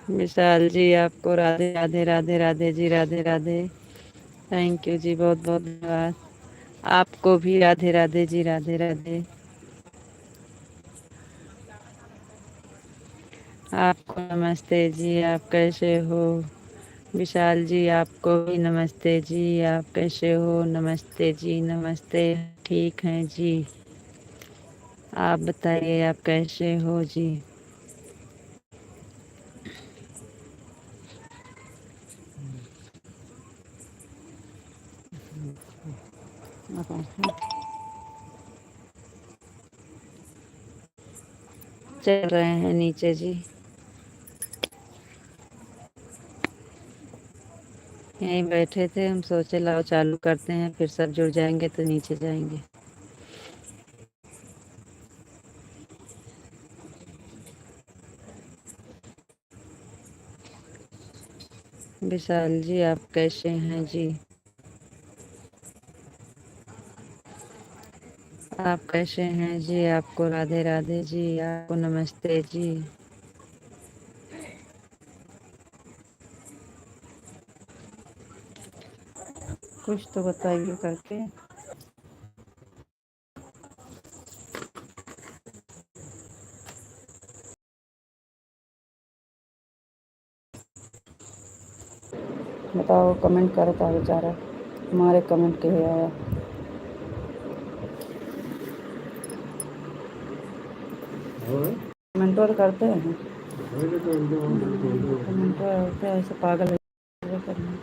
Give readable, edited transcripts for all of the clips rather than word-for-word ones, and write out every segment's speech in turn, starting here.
विशाल जी आपको Radhe Radhe Radhe Radhe ji, Radhe Radhe. Thank you जी, बहुत बहुत धन्यवाद। आपको भी राधे राधे जी, राधे राधे। आपको नमस्ते जी, आप कैसे हो? विशाल जी आपको भी नमस्ते जी, आप कैसे हो? नमस्ते जी, नमस्ते। ठीक हैं जी। आप बताइए आप कैसे हो जी? चल रहे हैं नीचे जी। यहीं बैठे थे, हम सोचे लाओ चालू करते हैं, फिर सब जुड़ जाएंगे तो नीचे जाएंगे। विशाल जी आप कैसे हैं जी? आप कैसे हैं जी? आपको राधे राधे जी, आपको नमस्ते जी। कुछ तो बताइए करके। बताओ, कमेंट करता बेचारा, हमारे कमेंट के आया। कमेंट और करते हैं, कमेंट होते हैं ऐसे पागल करना।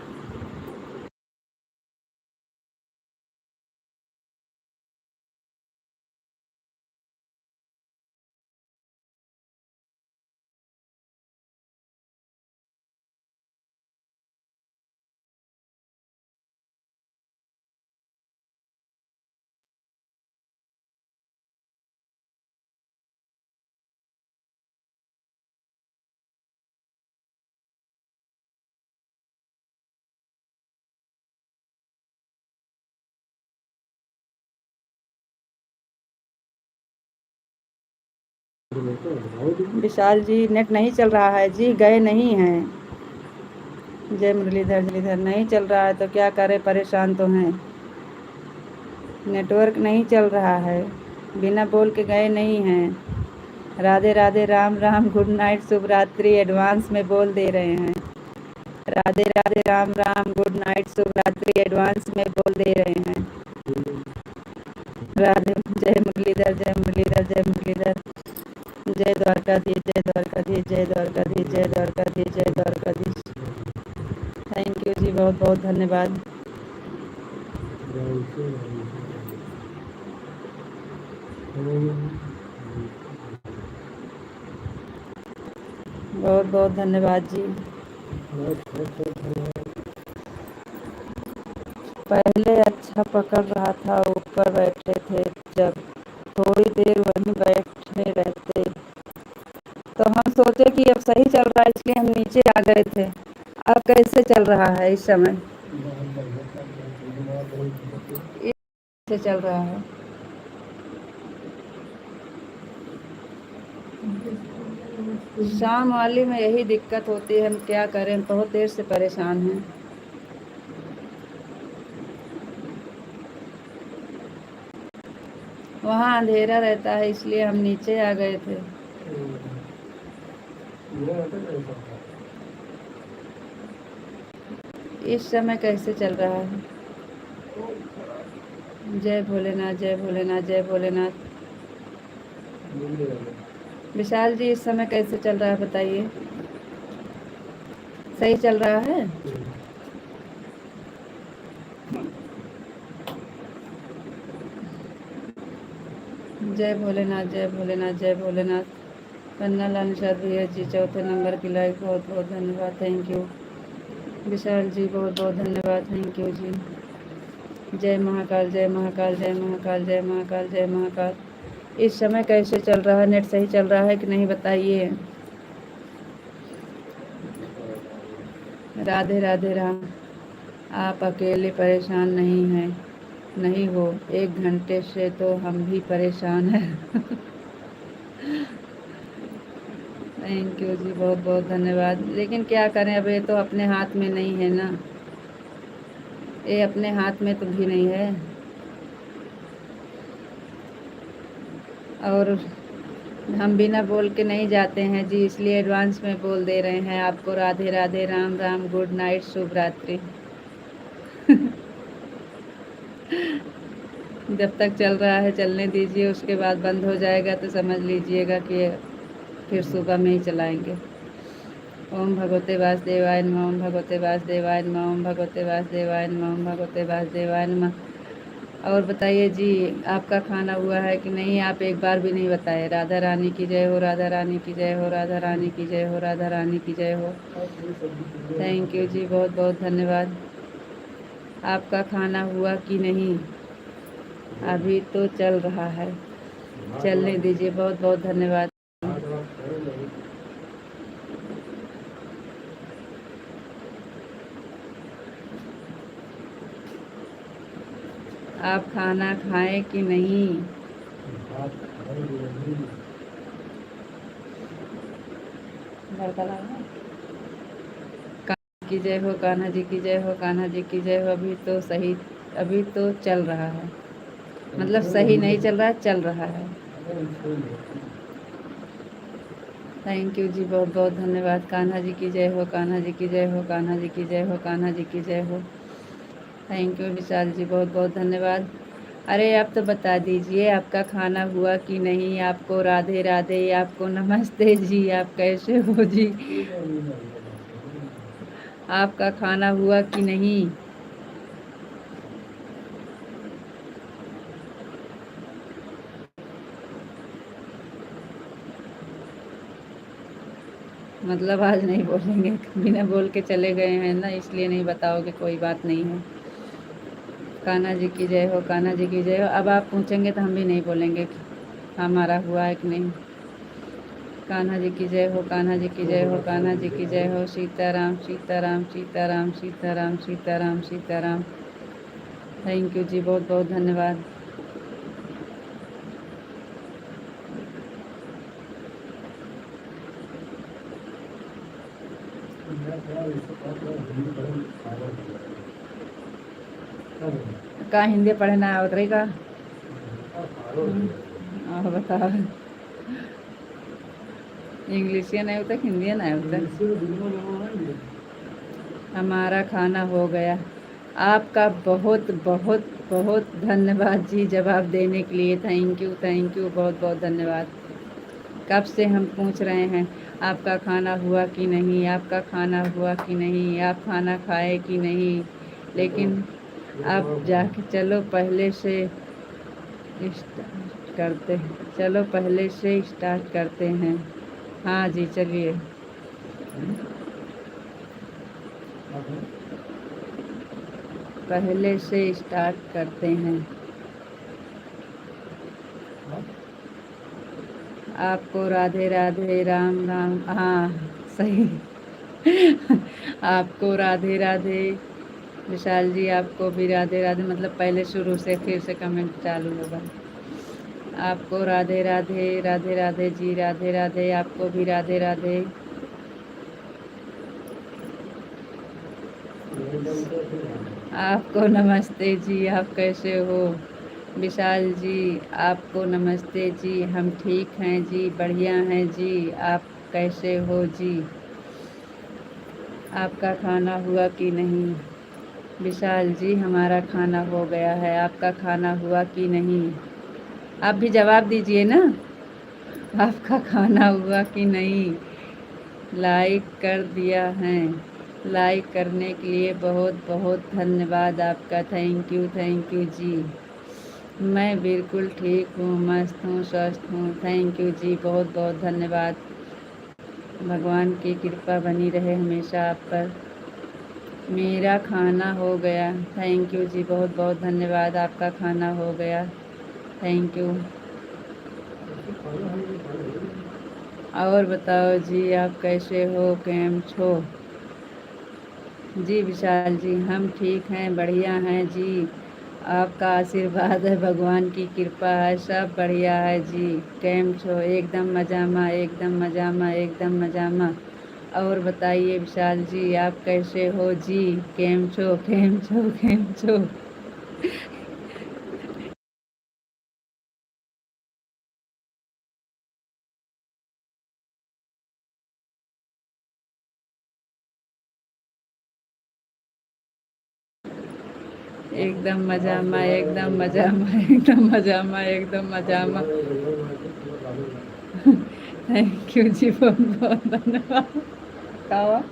विशाल जी नेट नहीं चल रहा है जी, गए नहीं हैं। जय मुरलीधर, मुरलीधर नहीं चल रहा है तो क्या करें, परेशान तो हैं। नेटवर्क नहीं चल रहा है, बिना बोल के गए नहीं हैं। राधे राधे, राम राम, गुड नाइट, शुभ रात्रि एडवांस में बोल दे रहे हैं। राधे राधे, राम राम, गुड नाइट, शुभ रात्रि एडवांस में बोल दे रहे हैं। राधे, जय मुरलीधर, जय मुरलीधर, जय मुरलीधर। जय द्वारकाधीश, जय द्वारकाधीश, जय द्वारकाधीश, जय द्वारकाधीश, जय द्वारकाधीश। थैंक यू जी, बहुत बहुत धन्यवाद। बहुत बहुत धन्यवाद जी। पहले अच्छा पकड़ रहा था, ऊपर बैठे थे जब, थोड़ी देर वहीं बैठे रहते तो हम सोचे कि अब सही चल रहा है, इसलिए हम नीचे आ गए थे। अब कैसे चल रहा है इस समय? कैसे चल रहा है? शाम वाली में यही दिक्कत होती है, हम क्या करें, बहुत देर से परेशान हैं। वहाँ अंधेरा रहता है इसलिए हम नीचे आ गए थे। इस समय कैसे चल रहा है? जय भोलेनाथ, जय भोलेनाथ, जय भोलेनाथ। विशाल जी इस समय कैसे चल रहा है बताइए? सही चल रहा है? जय भोलेनाथ, जय भोलेनाथ, जय भोलेनाथ। पन्ना लाल निषाद भैया जी चौथे नंबर की लाइक, बहुत बहुत धन्यवाद, थैंक यू। विशाल जी बहुत बहुत धन्यवाद, थैंक यू जी। जय महाकाल, जय महाकाल, जय महाकाल, जय महाकाल, जय महाकाल। इस समय कैसे चल रहा है? नेट सही चल रहा है कि नहीं बताइए? राधे राधे, राम। आप अकेले परेशान नहीं हैं, नहीं हो, 1 घंटे से तो हम भी परेशान हैं। थैंक यू जी, बहुत बहुत धन्यवाद। लेकिन क्या करें, अब ये तो अपने हाथ में नहीं है ना, ये अपने हाथ में तो भी नहीं है। और हम बिना बोल के नहीं जाते हैं जी, इसलिए एडवांस में बोल दे रहे हैं आपको। राधे राधे, राम राम, गुड नाइट, शुभ रात्रि। जब तक चल रहा है चलने दीजिए, उसके बाद बंद हो जाएगा तो समझ लीजिएगा कि फिर सुबह में ही चलाएंगे। ओम भगवते वासुदेवाय नमः, ओम भगवते वासुदेवाय नमः, ओम भगवते वासुदेवाय नमः, ओम भगवते वासुदेवाय नमः। और बताइए जी, आपका खाना हुआ है कि नहीं? आप एक बार भी नहीं बताए। राधा रानी की जय हो, राधा रानी की जय हो, राधा रानी की जय हो, राधा रानी की जय हो। थैंक यू जी, बहुत बहुत धन्यवाद। आपका खाना हुआ कि नहीं? अभी तो चल रहा है, चलने दीजिए। बहुत बहुत धन्यवाद। आप खाना खाएं कि नहीं? कान्हा की जय हो, कान्हा जी की जय हो, कान्हा जी की जय हो। अभी तो सही, अभी तो चल रहा है, मतलब सही नहीं चल रहा है, चल रहा है। थैंक यू जी, बहुत बहुत धन्यवाद। कान्हा जी की जय हो, कान्हा जी की जय हो, कान्हा जी की जय हो, कान्हा जी की जय हो। थैंक यू विशाल जी, बहुत बहुत धन्यवाद। अरे आप तो बता दीजिए, आपका खाना हुआ कि नहीं? आपको राधे राधे, आपको नमस्ते जी, आप कैसे हो जी? आपका खाना हुआ कि नहीं? मतलब आज नहीं बोलेंगे? बिना बोल के चले गए हैं ना, इसलिए नहीं बताओगे, कोई बात नहीं है। कान्हा जी की जय हो, कान्हा जी की जय हो। अब आप पूछेंगे तो हम भी नहीं बोलेंगे कि हमारा हुआ है कि नहीं। कान्हा जी की जय हो, कान्हा जी की जय हो, कान्हा जी की जय हो। सीताराम सीताराम सीताराम सीताराम सीताराम सीताराम। थैंक यू जी, बहुत बहुत धन्यवाद। का हिंदी पढ़ना है उतरे का? और बताओ, इंग्लिश नहीं होता, हिंदी नहीं होता। हमारा खाना हो गया। आपका बहुत बहुत बहुत धन्यवाद जी, जवाब देने के लिए। थैंक यू, बहुत बहुत धन्यवाद। कब से हम पूछ रहे हैं आपका खाना हुआ कि नहीं, आपका खाना हुआ कि नहीं, आप खाना खाए कि नहीं। लेकिन अब जाके चलो पहले से स्टार्ट करते हैं, चलो पहले से स्टार्ट करते हैं। हाँ जी, चलिए। पहले से स्टार्ट करते हैं। आपको राधे राधे, राम राम। हाँ सही। आपको राधे राधे। विशाल जी आपको भी राधे राधे, मतलब पहले शुरू से फिर से कमेंट चालू होगा। आपको राधे राधे, राधे राधे जी, राधे राधे, आपको भी राधे राधे। आपको नमस्ते जी, आप कैसे हो? विशाल जी आपको नमस्ते जी, हम ठीक हैं जी, बढ़िया हैं जी, आप कैसे हो जी? आपका खाना हुआ कि नहीं? विशाल जी हमारा खाना हो गया है, आपका खाना हुआ कि नहीं? आप भी जवाब दीजिए ना, आपका खाना हुआ कि नहीं? लाइक कर दिया है, लाइक करने के लिए बहुत बहुत धन्यवाद आपका। थैंक यू जी। मैं बिल्कुल ठीक हूँ, मस्त हूँ, स्वस्थ हूँ। थैंक यू जी, बहुत बहुत धन्यवाद। भगवान की कृपा बनी रहे हमेशा आप पर। मेरा खाना हो गया। थैंक यू जी, बहुत बहुत धन्यवाद, आपका खाना हो गया। Thank you. और बताओ जी, आप कैसे हो, केम छो? जी विशाल जी हम ठीक हैं, बढ़िया हैं जी, आपका आशीर्वाद है, भगवान की कृपा है, सब बढ़िया है जी। केम छो? एकदम मजामा, एकदम मजामा, एकदम मजामा। और बताइए विशाल जी, आप कैसे हो जी? केम छो, केम छो, केम छो? एकदम मजामा, एकदम मजामा, एकदम मजामा, एकदम मजामा। थैंक यू जी, बहुत बहुत धन्यवाद। क्या हुआ?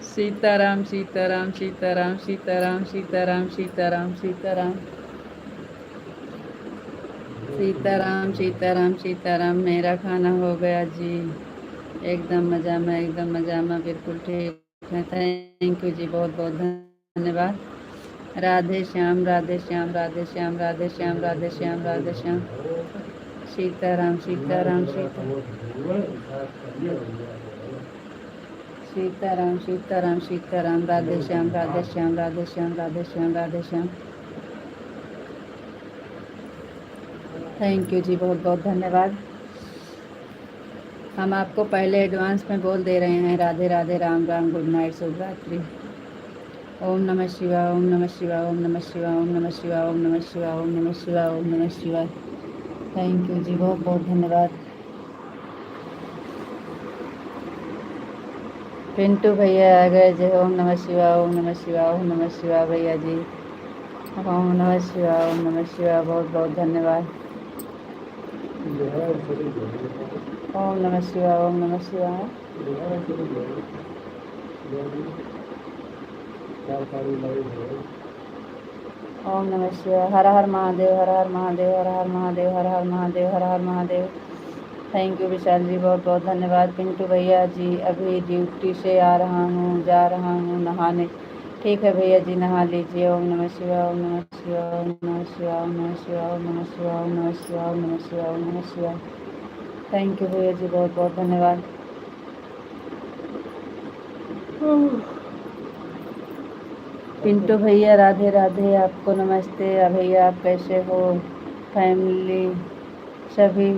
सीताराम, सीताराम, सीताराम, सीताराम, सीताराम, सीताराम, सीताराम, सीताराम, सीताराम, सीताराम। मेरा खाना हो गया जी। एकदम मजा में, एकदम मजा में, बिल्कुल ठीक है। थैंक यू जी, बहुत बहुत धन्यवाद। राधे श्याम, राधे श्याम, राधे श्याम, राधे श्याम, राधे श्याम, राधे श्याम। सीताराम, सीताराम, सीताराम, सीताराम, सीताराम, राधे श्याम, राधे श्याम, राधे श्याम, राधे श्याम, राधे श्याम। थैंक यू जी, बहुत बहुत धन्यवाद। हम आपको पहले एडवांस में बोल दे रहे हैं, राधे राधे, राम राम, गुड नाइट, शुभ रात्रि। ओम नमः शिवाय, ओम नमः शिवाय, ओम नमः शिवाय, ओम नमः शिवाय, ओम नमः शिवाय, ओम नमः शिवाय, ओम नमः शिवाय। थैंक यू जी, बहुत बहुत धन्यवाद। पिंटू भैया आ गए जी। ओम नमः शिवाय, ओम नमः शिवाय, ओम नमः शिवाय भैया जी। ओम नमः शिवाय, ओम नमः शिवाय, बहुत बहुत धन्यवाद। ओम नमः शिवाय, ओम नमः शिवाय। ओम नमः शिवाय। हर हर महादेव, हर हर महादेव, हर हर महादेव, हर हर महादेव, हर हर महादेव। थैंक यू विशाल जी, बहुत बहुत धन्यवाद। पिंटू भैया जी, अभी ड्यूटी से आ रहा हूँ, जा रहा हूँ नहाने। ठीक है भैया जी, नहा लीजिए। ओम नमः शिवाय, ओम नमः शिवाय, ओम नमः शिवाय, ओम नमः शिवाय, ओम नमः शिवाय, ओम नमः शिवाय, ओम नमः शिवाय, ओम नमः शिवाय। थैंक यू भैया जी, बहुत बहुत धन्यवाद। पिंटू भैया राधे राधे, आपको नमस्ते। भैया आप कैसे हो? फैमिली सभी,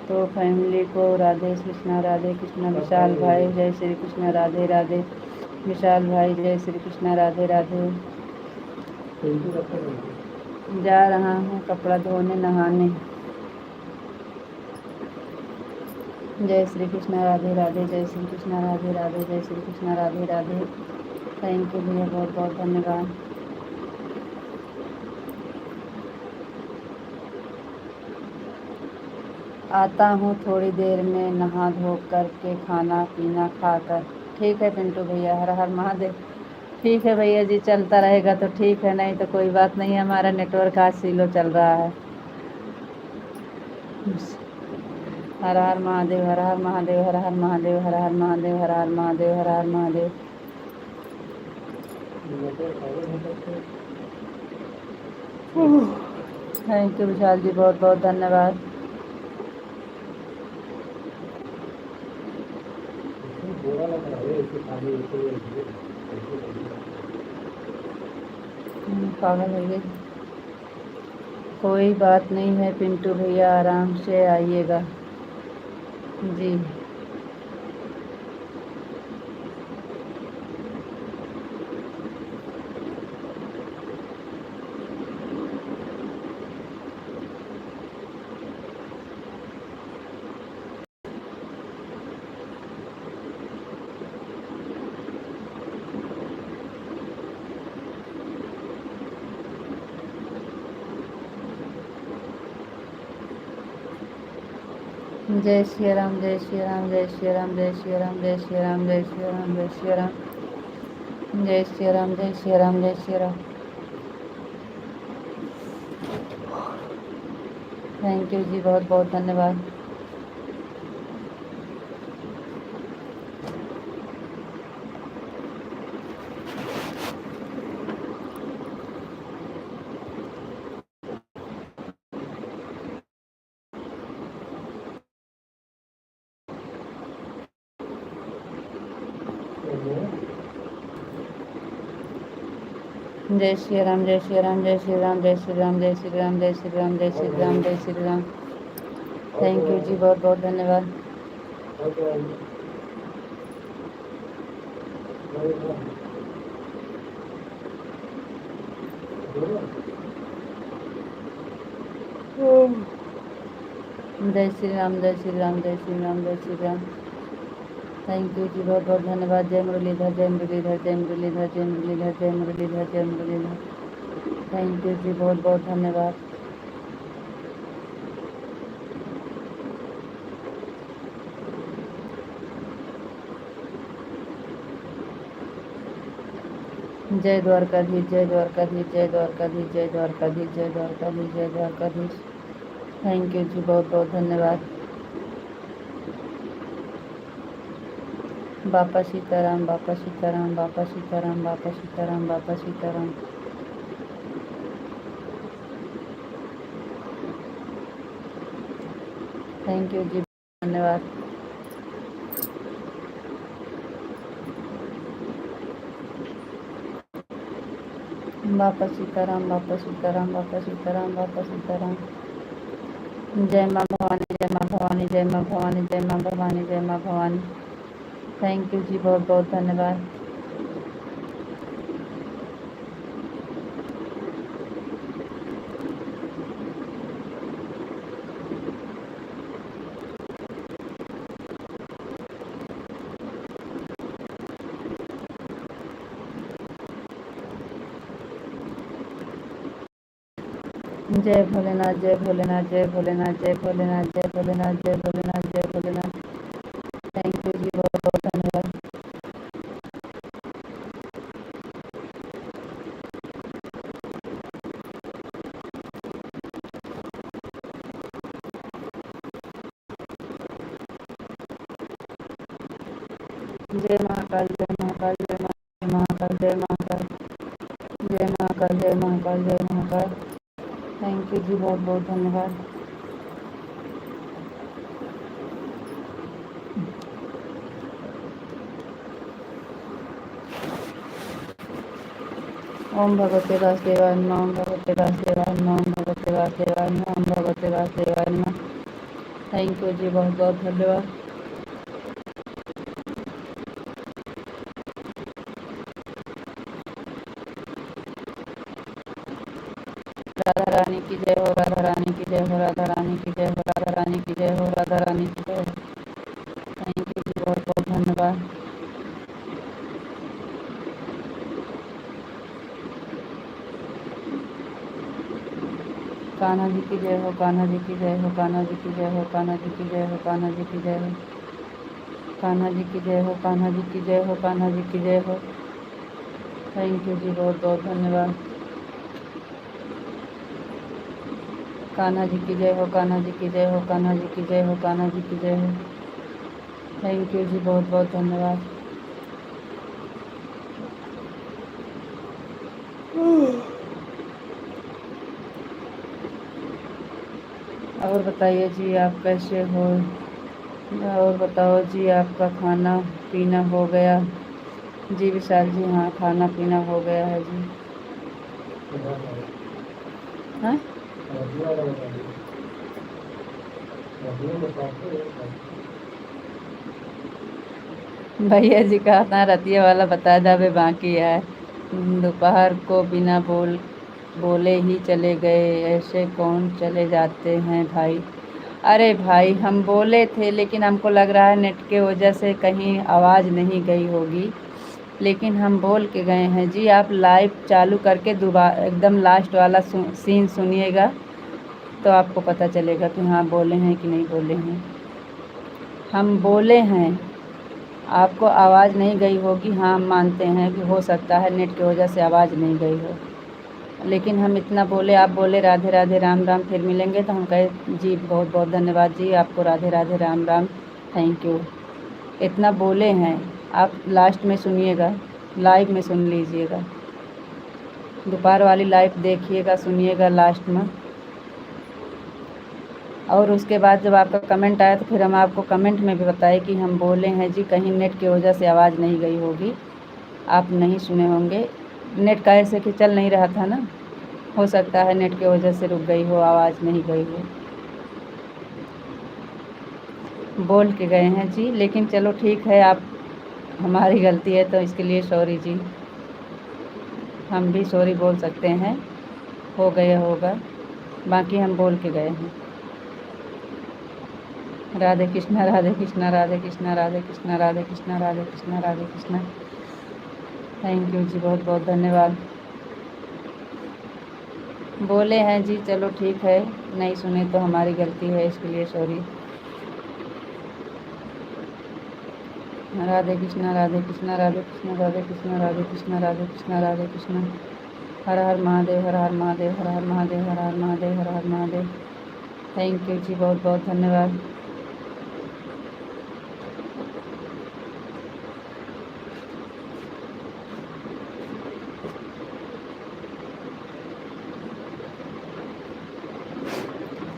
तो फैमिली को राधे कृष्णा, राधे कृष्णा। विशाल भाई जय श्री कृष्णा, राधे राधे। विशाल भाई जय श्री कृष्णा, राधे राधे। जा रहा हूँ कपड़ा धोने, नहाने। जय श्री कृष्णा, राधे राधे, जय श्री कृष्णा, राधे राधे, जय श्री कृष्णा, राधे राधे। थैंक यू भैया, बहुत बहुत धन्यवाद। आता हूँ थोड़ी देर में, नहा धो करके खाना पीना खाकर। ठीक है पिंटू भैया, हर हर महादेव। ठीक है भैया जी, चलता रहेगा तो ठीक है, नहीं तो कोई बात नहीं। हमारा नेटवर्क आज स्लो चल रहा है। हर हर महादेव, हर हर महादेव, हर हर महादेव, हर हर महादेव, हर हर महादेव, हर हर महादेव। थैंक यू विशाल जी, बहुत बहुत धन्यवाद। पागल हो गई। कोई बात नहीं है पिंटू भैया, आराम से आइएगा जी। जय श्री राम, जय श्री राम, जय श्री राम, जय श्री राम, जय श्री राम, जय श्री राम, जय श्री राम, जय श्री राम, जय श्री राम, जय श्री राम। थैंक यू जी, बहुत बहुत धन्यवाद। जय श्री राम, जय श्री राम, जय श्री राम, जय श्री राम, जय श्री राम, जय श्री राम, जय श्री राम, जय श्री राम। थैंक यू जी, बहुत बहुत धन्यवाद। जय श्री राम, जय श्री राम, जय श्री राम, जय श्री राम। थैंक यू जी, बहुत बहुत धन्यवाद। जय मुरलीधर, जय मुरलीधर, जय मुरलीधर, जय मुरलीधर, जय मुरलीधर, जय मुरलीधर। थैंक यू जी, बहुत बहुत धन्यवाद। जय द्वारकाधीश, जय द्वारकाधीश, जय द्वारकाधीश, जय द्वारकाधीश, जय द्वारकाधीश, जय द्वारकाधीश। थैंक यू जी, बहुत बहुत धन्यवाद। बापा सीताराम, बापा सीताराम, बापा सीताराम, बापा सीताराम, बापा सीताराम। थैंक यू जी, धन्यवाद। बापा सीताराम, बापा सीताराम, बापा सीताराम, बापा सीताराम। जय माँ भवानी, जय माँ भवानी, जय माँ भवानी, जय माँ भवानी, जय माँ भवानी। थैंक यू जी, बहुत बहुत धन्यवाद। जय भोलेनाथ, जय भोलेनाथ, जय भोलेनाथ, जय भोलेनाथ, जय भोलेनाथ, जय भोलेनाथ, जय भोलेनाथ। थैंक यू जी, बहुत बहुत धन्यवाद। जय महाकाल, जय महाकाल, जय महाकाल, जय महाकाल, जय महाकाल, जय महाकाल, जय महाकाल। थैंक यू जी, बहुत बहुत धन्यवाद। ओम भगवते वासुदेवाय नमः, ओम भगवते वासुदेवाय नमः, ओम भगवते वासुदेवाय नमः, ओम भगवते वासुदेवाय नमः। थैंक यू जी, बहुत बहुत धन्यवाद। राधा रानी की जय हो, राधा रानी की जय हो, राधा रानी की जय हो, राधा रानी की जय हो, राधा रानी की जय हो। थैंक यू जी, बहुत बहुत धन्यवाद। कान्हा जी की जय हो, कान्हा जी की जय हो, कान्हा जी की जय हो, कान्हा जी की जय हो, कान्हा जी की जय हो, कान्हा जी की जय हो, कान्हा जी की जय हो, कान्हा जी की जय हो। थैंक यू जी, बहुत बहुत धन्यवाद। कान्हा जी की जय हो, कान्हा जी की जय हो, कान्हा जी की जय हो, कान्हा जी की जय हो। थैंक यू जी, बहुत बहुत धन्यवाद। और बताइए जी, आप कैसे हो? और बताओ जी, आपका खाना पीना हो गया? जी विशाल जी, हाँ खाना पीना हो गया है जी। हाँ भैया जी का था रतिया वाला बता जावे बाकी है। दोपहर को बिना बोले ही चले गए, ऐसे कौन चले जाते हैं भाई? अरे भाई, हम बोले थे लेकिन हमको लग रहा है नेट के वजह से कहीं आवाज़ नहीं गई होगी, लेकिन हम बोल के गए हैं जी। आप लाइव चालू करके दोबारा एकदम लास्ट वाला सीन सुनिएगा तो आपको पता चलेगा कि हाँ बोले हैं कि नहीं बोले हैं। हम बोले हैं, आपको आवाज़ नहीं गई होगी, हाँ हम मानते हैं कि हो सकता है नेट की वजह से आवाज़ नहीं गई हो, लेकिन हम इतना बोले, आप बोले राधे राधे राम राम फिर मिलेंगे, तो हम कहे जी बहुत बहुत धन्यवाद जी, आपको राधे राधे राम राम, थैंक यू। इतना बोले हैं, आप लास्ट में सुनिएगा, लाइव में सुन लीजिएगा, दोपहर वाली लाइव देखिएगा, सुनिएगा लास्ट में। और उसके बाद जब आपका कमेंट आया तो फिर हम आपको कमेंट में भी बताए कि हम बोले हैं जी, कहीं नेट की वजह से आवाज़ नहीं गई होगी, आप नहीं सुने होंगे, नेट का ऐसे कि चल नहीं रहा था ना, हो सकता है नेट की वजह से रुक गई हो, आवाज़ नहीं गई हो। बोल के गए हैं जी, लेकिन चलो ठीक है, आप हमारी गलती है तो इसके लिए सॉरी जी। हम भी सॉरी बोल सकते हैं, हो गया होगा, बाकी हम बोल के गए हैं। राधे कृष्णा राधे कृष्णा राधे कृष्णा राधे कृष्णा राधे कृष्णा राधे कृष्णा राधे कृष्णा। थैंक यू जी, बहुत बहुत धन्यवाद। बोले हैं जी, चलो ठीक है, नहीं सुने तो हमारी गलती है, इसके लिए sorry. Radhe Krishna Radhe Krishna Radhe Krishna Radhe Krishna Radhe Krishna Radhe Krishna Radhe Krishna. Har Har Mahadev Har Har Mahadev Har Har Mahadev Har Har Mahadev Har Har Mahadev. Thank you जी, बहुत बहुत धन्यवाद।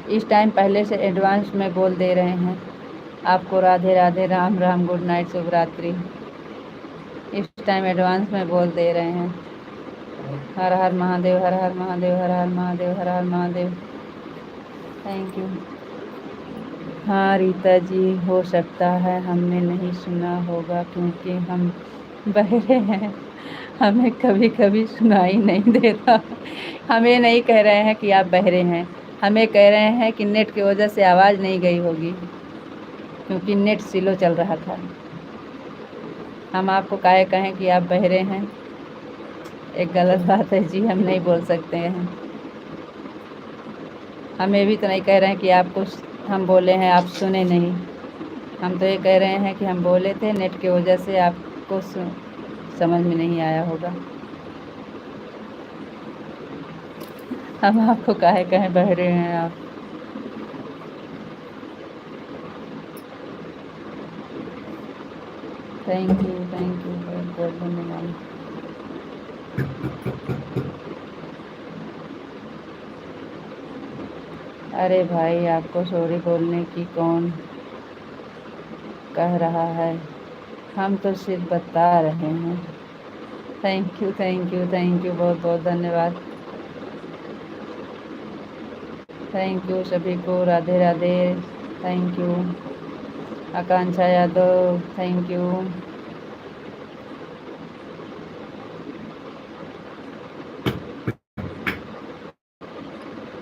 इस टाइम पहले से एडवांस में बोल दे रहे हैं आपको, राधे राधे, राम राम, गुड नाइट, शुभ रात्रि। इस टाइम एडवांस में बोल दे रहे हैं। हर हर महादेव हर हर महादेव हर हर महादेव हर हर महादेव। Thank you. हाँ रीता जी, हो सकता है हमने नहीं सुना होगा क्योंकि हम बहरे हैं, हमें कभी कभी सुनाई नहीं देता। हमें नहीं कह रहे हैं कि आप बहरे हैं, हमें कह रहे हैं कि नेट की वजह से आवाज़ नहीं गई होगी, क्योंकि नेट स्लो चल रहा था। हम आपको काहे कहें कि आप बहरे हैं, एक गलत बात है जी, हम नहीं बोल सकते हैं। हम ये भी तो नहीं कह रहे हैं कि आपको हम बोले हैं आप सुने नहीं। हम तो ये कह रहे हैं कि हम बोले थे, नेट की वजह से आपको समझ में नहीं आया होगा। हम आपको काहे कहें बहरे हैं आप। थैंक यू बहुत बहुत धन्यवाद। अरे भाई, आपको सॉरी बोलने की कौन कह रहा है, हम तो सिर्फ बता रहे हैं। थैंक यू बहुत बहुत धन्यवाद। थैंक यू सभी को, Radhe Radhe. Thank you Akanksha Yadav, thank you.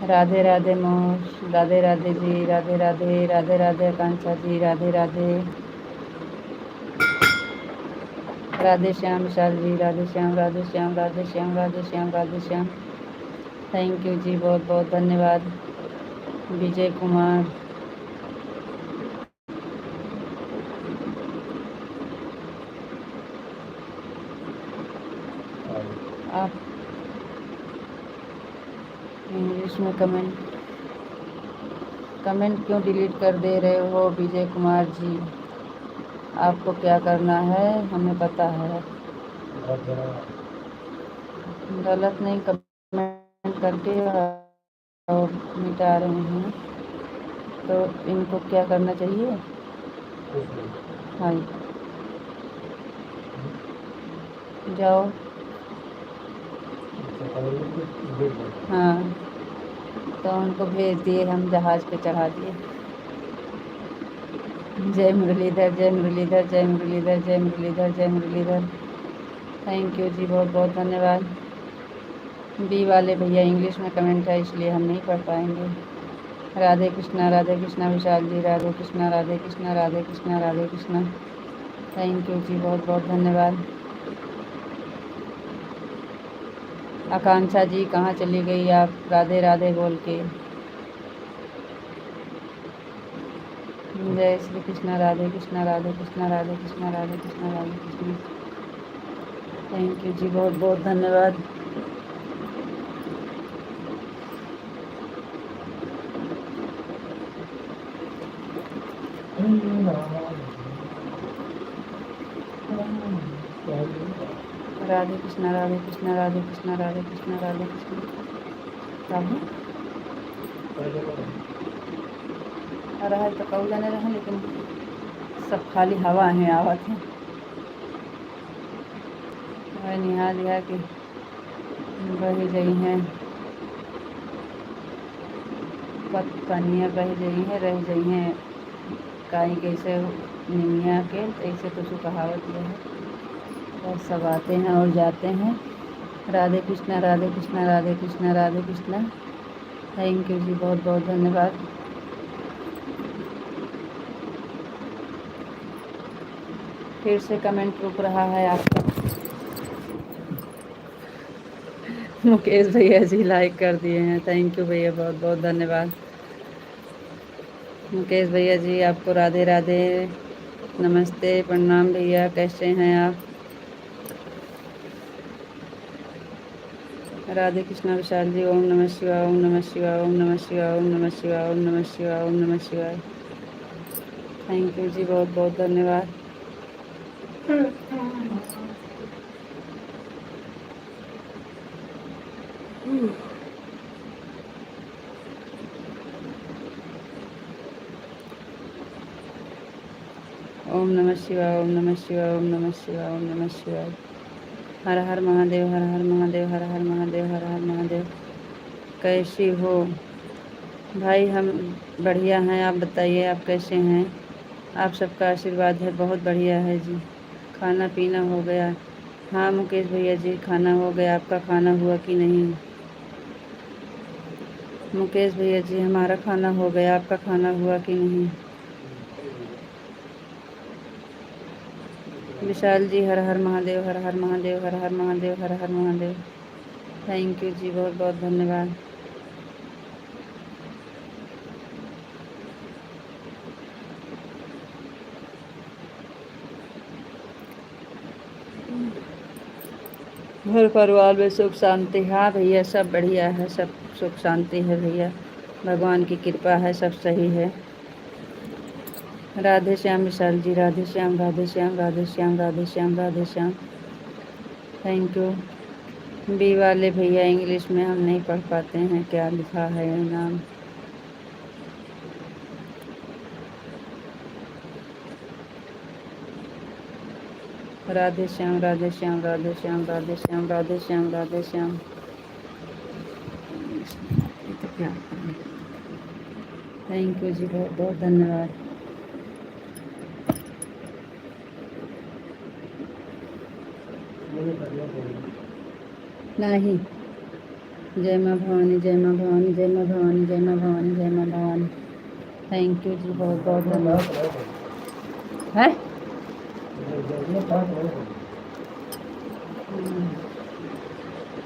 Radhe Radhe Mosh, Radhe Radhe ji, Radhe Radhe, Radhe Radhe Akanksha ji, Radhe Radhe. Radhe Shyam Vishal ji, Radhe Shyam Radhe Shyam Radhe Shyam Radhe Shyam Radhe Shyam. Thank you जी, बहुत बहुत धन्यवाद। विजय कुमार, आप इंग्लिश में कमेंट क्यों डिलीट कर दे रहे हो विजय कुमार जी? आपको क्या करना है हमें पता है। गलत नहीं, कमेंट करके और मिटा रहे हैं, तो इनको क्या करना चाहिए? हाँ जाओ। हाँ, तो उनको भेज दिए, हम जहाज़ पे चढ़ा दिए। जय मुरलीधर जय मुरलीधर जय मुरलीधर जय मुरलीधर जय मुरलीधर। थैंक यू जी, बहुत बहुत धन्यवाद। बी वाले भैया इंग्लिश में कमेंट है, इसलिए हम नहीं पढ़ पाएंगे। राधे कृष्णा विशाल जी, राधे कृष्णा राधे कृष्णा राधे कृष्णा राधे कृष्णा। थैंक यू जी, बहुत बहुत धन्यवाद। आकांक्षा जी कहाँ चली गई आप, राधे राधे बोल के? जय श्री कृष्णा, राधे कृष्णा राधे कृष्णा राधे कृष्णा राधे कृष्णा राधे कृष्णा। थैंक यू जी, बहुत बहुत धन्यवाद। राधे कृष्णा राधे कृष्णा राधे कृष्णा राधे कृष्णा राधे कृष्णा। रहा तो कहू जाने रहे, लेकिन सब खाली हवा है, आवत है। निहा लिया कि बह गई हैं, पनिया बह गई हैं, रह गई हैं काई कैसे निमिया के, ऐसे कुछ कहावत ये है। और सब आते हैं और जाते हैं। राधे कृष्णा, राधे कृष्णा, राधे कृष्णा, राधे कृष्णा। थैंक यू जी, बहुत बहुत धन्यवाद। फिर से कमेंट रुक रहा है आपका। मुकेश भैया जी लाइक कर दिए हैं, थैंक यू भैया, बहुत बहुत धन्यवाद। मुकेश भैया जी आपको राधे राधे, नमस्ते, प्रणाम भैया, कैसे हैं आप? राधे कृष्णा विशाल जी, ओम नमः शिवाय, ओम नमः शिवाय, ओम नमः शिवाय, ओम नमः शिवाय, ओम नमः शिवाय, ओम नमः शिवाय। थैंक यू जी, बहुत बहुत धन्यवाद। ओम नमः शिवाय, ओम नमः शिवाय, ओम नमः शिवाय, ओम नमः शिवाय। हर हर महादेव, हर हर महादेव, हर हर महादेव, हर हर महादेव। कैसी हो भाई? हम बढ़िया हैं, आप बताइए आप कैसे हैं? आप सबका आशीर्वाद है, बहुत बढ़िया है जी। खाना पीना हो गया? हाँ मुकेश भैया जी, खाना हो गया, आपका खाना हुआ कि नहीं? मुकेश भैया जी हमारा खाना हो गया, आपका खाना हुआ कि नहीं? विशाल जी हर हर महादेव, हर हर महादेव, हर हर महादेव, हर हर महादेव। थैंक यू जी, बहुत बहुत धन्यवाद। घर परिवार में सुख शांति? हाँ भैया सब बढ़िया है, सब सुख शांति है भैया, भगवान की कृपा है, सब सही है। Radhe Shyam Vishal ji, Radhe Shyam, Radhe Shyam, Radhe Shyam, Radhe Shyam, Radhe Shyam. Thank you. B वाले भैया इंग्लिश में हम नहीं पढ़ पाते हैं, क्या लिखा है ये नाम? राधे श्याम, राधे श्याम, राधे श्याम, राधे श्याम, राधे श्याम, राधे श्याम। तो क्या, थैंक यू जी, बहुत बहुत धन्यवाद। नहीं, जय माँ भवानी, जय माँ भवानी, जय माँ भवानी, जय माँ भवानी, जय माँ भवानी। थैंक यू जी, बहुत बहुत धन्यवाद। है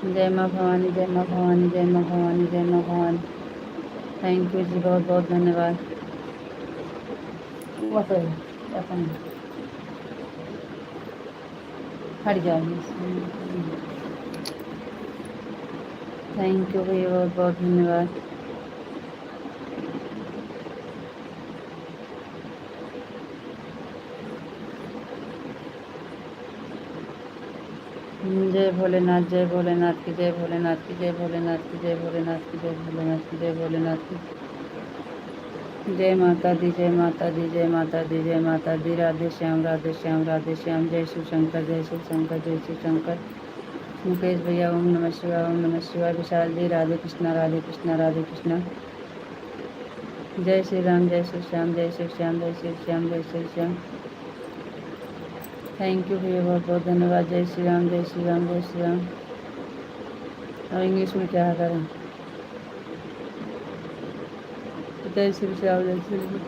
जय माँ भवानी, जय माँ भवानी, जय माँ भवानी, जय माँ भवानी। थैंक यू जी, बहुत बहुत धन्यवाद। हट जाइए। थैंक यू भैया, बहुत बहुत धन्यवाद। जय भोलेनाथ, जय भोलेनाथ की, जय भोलेनाथ की, जय भोलेनाथ की, जय भोलेनाथ की, जय भोलेनाथ की, जय भोलेनाथ की। जय माता दी, जय माता दी, जय माता दी, जय माता दी। राधे श्याम, राधे श्याम, राधे श्याम। जय शिव शंकर, जय शिव शंकर, जय शिव शंकर। मुकेश भैया ओम नमः शिवाय, ओम नमः शिवाय। विशाल जी राधे कृष्णा, राधे कृष्णा, राधे कृष्णा। जय श्री राम, जय श्री श्याम, जय श्री श्याम, जय श्री श्याम, जय श्री श्याम। थैंक यू भैया, बहुत बहुत धन्यवाद। जय श्री राम, जय श्री राम, जय श्री राम। और इंग्लिश में क्या करें? जय श्री श्याम, जय श्री राम।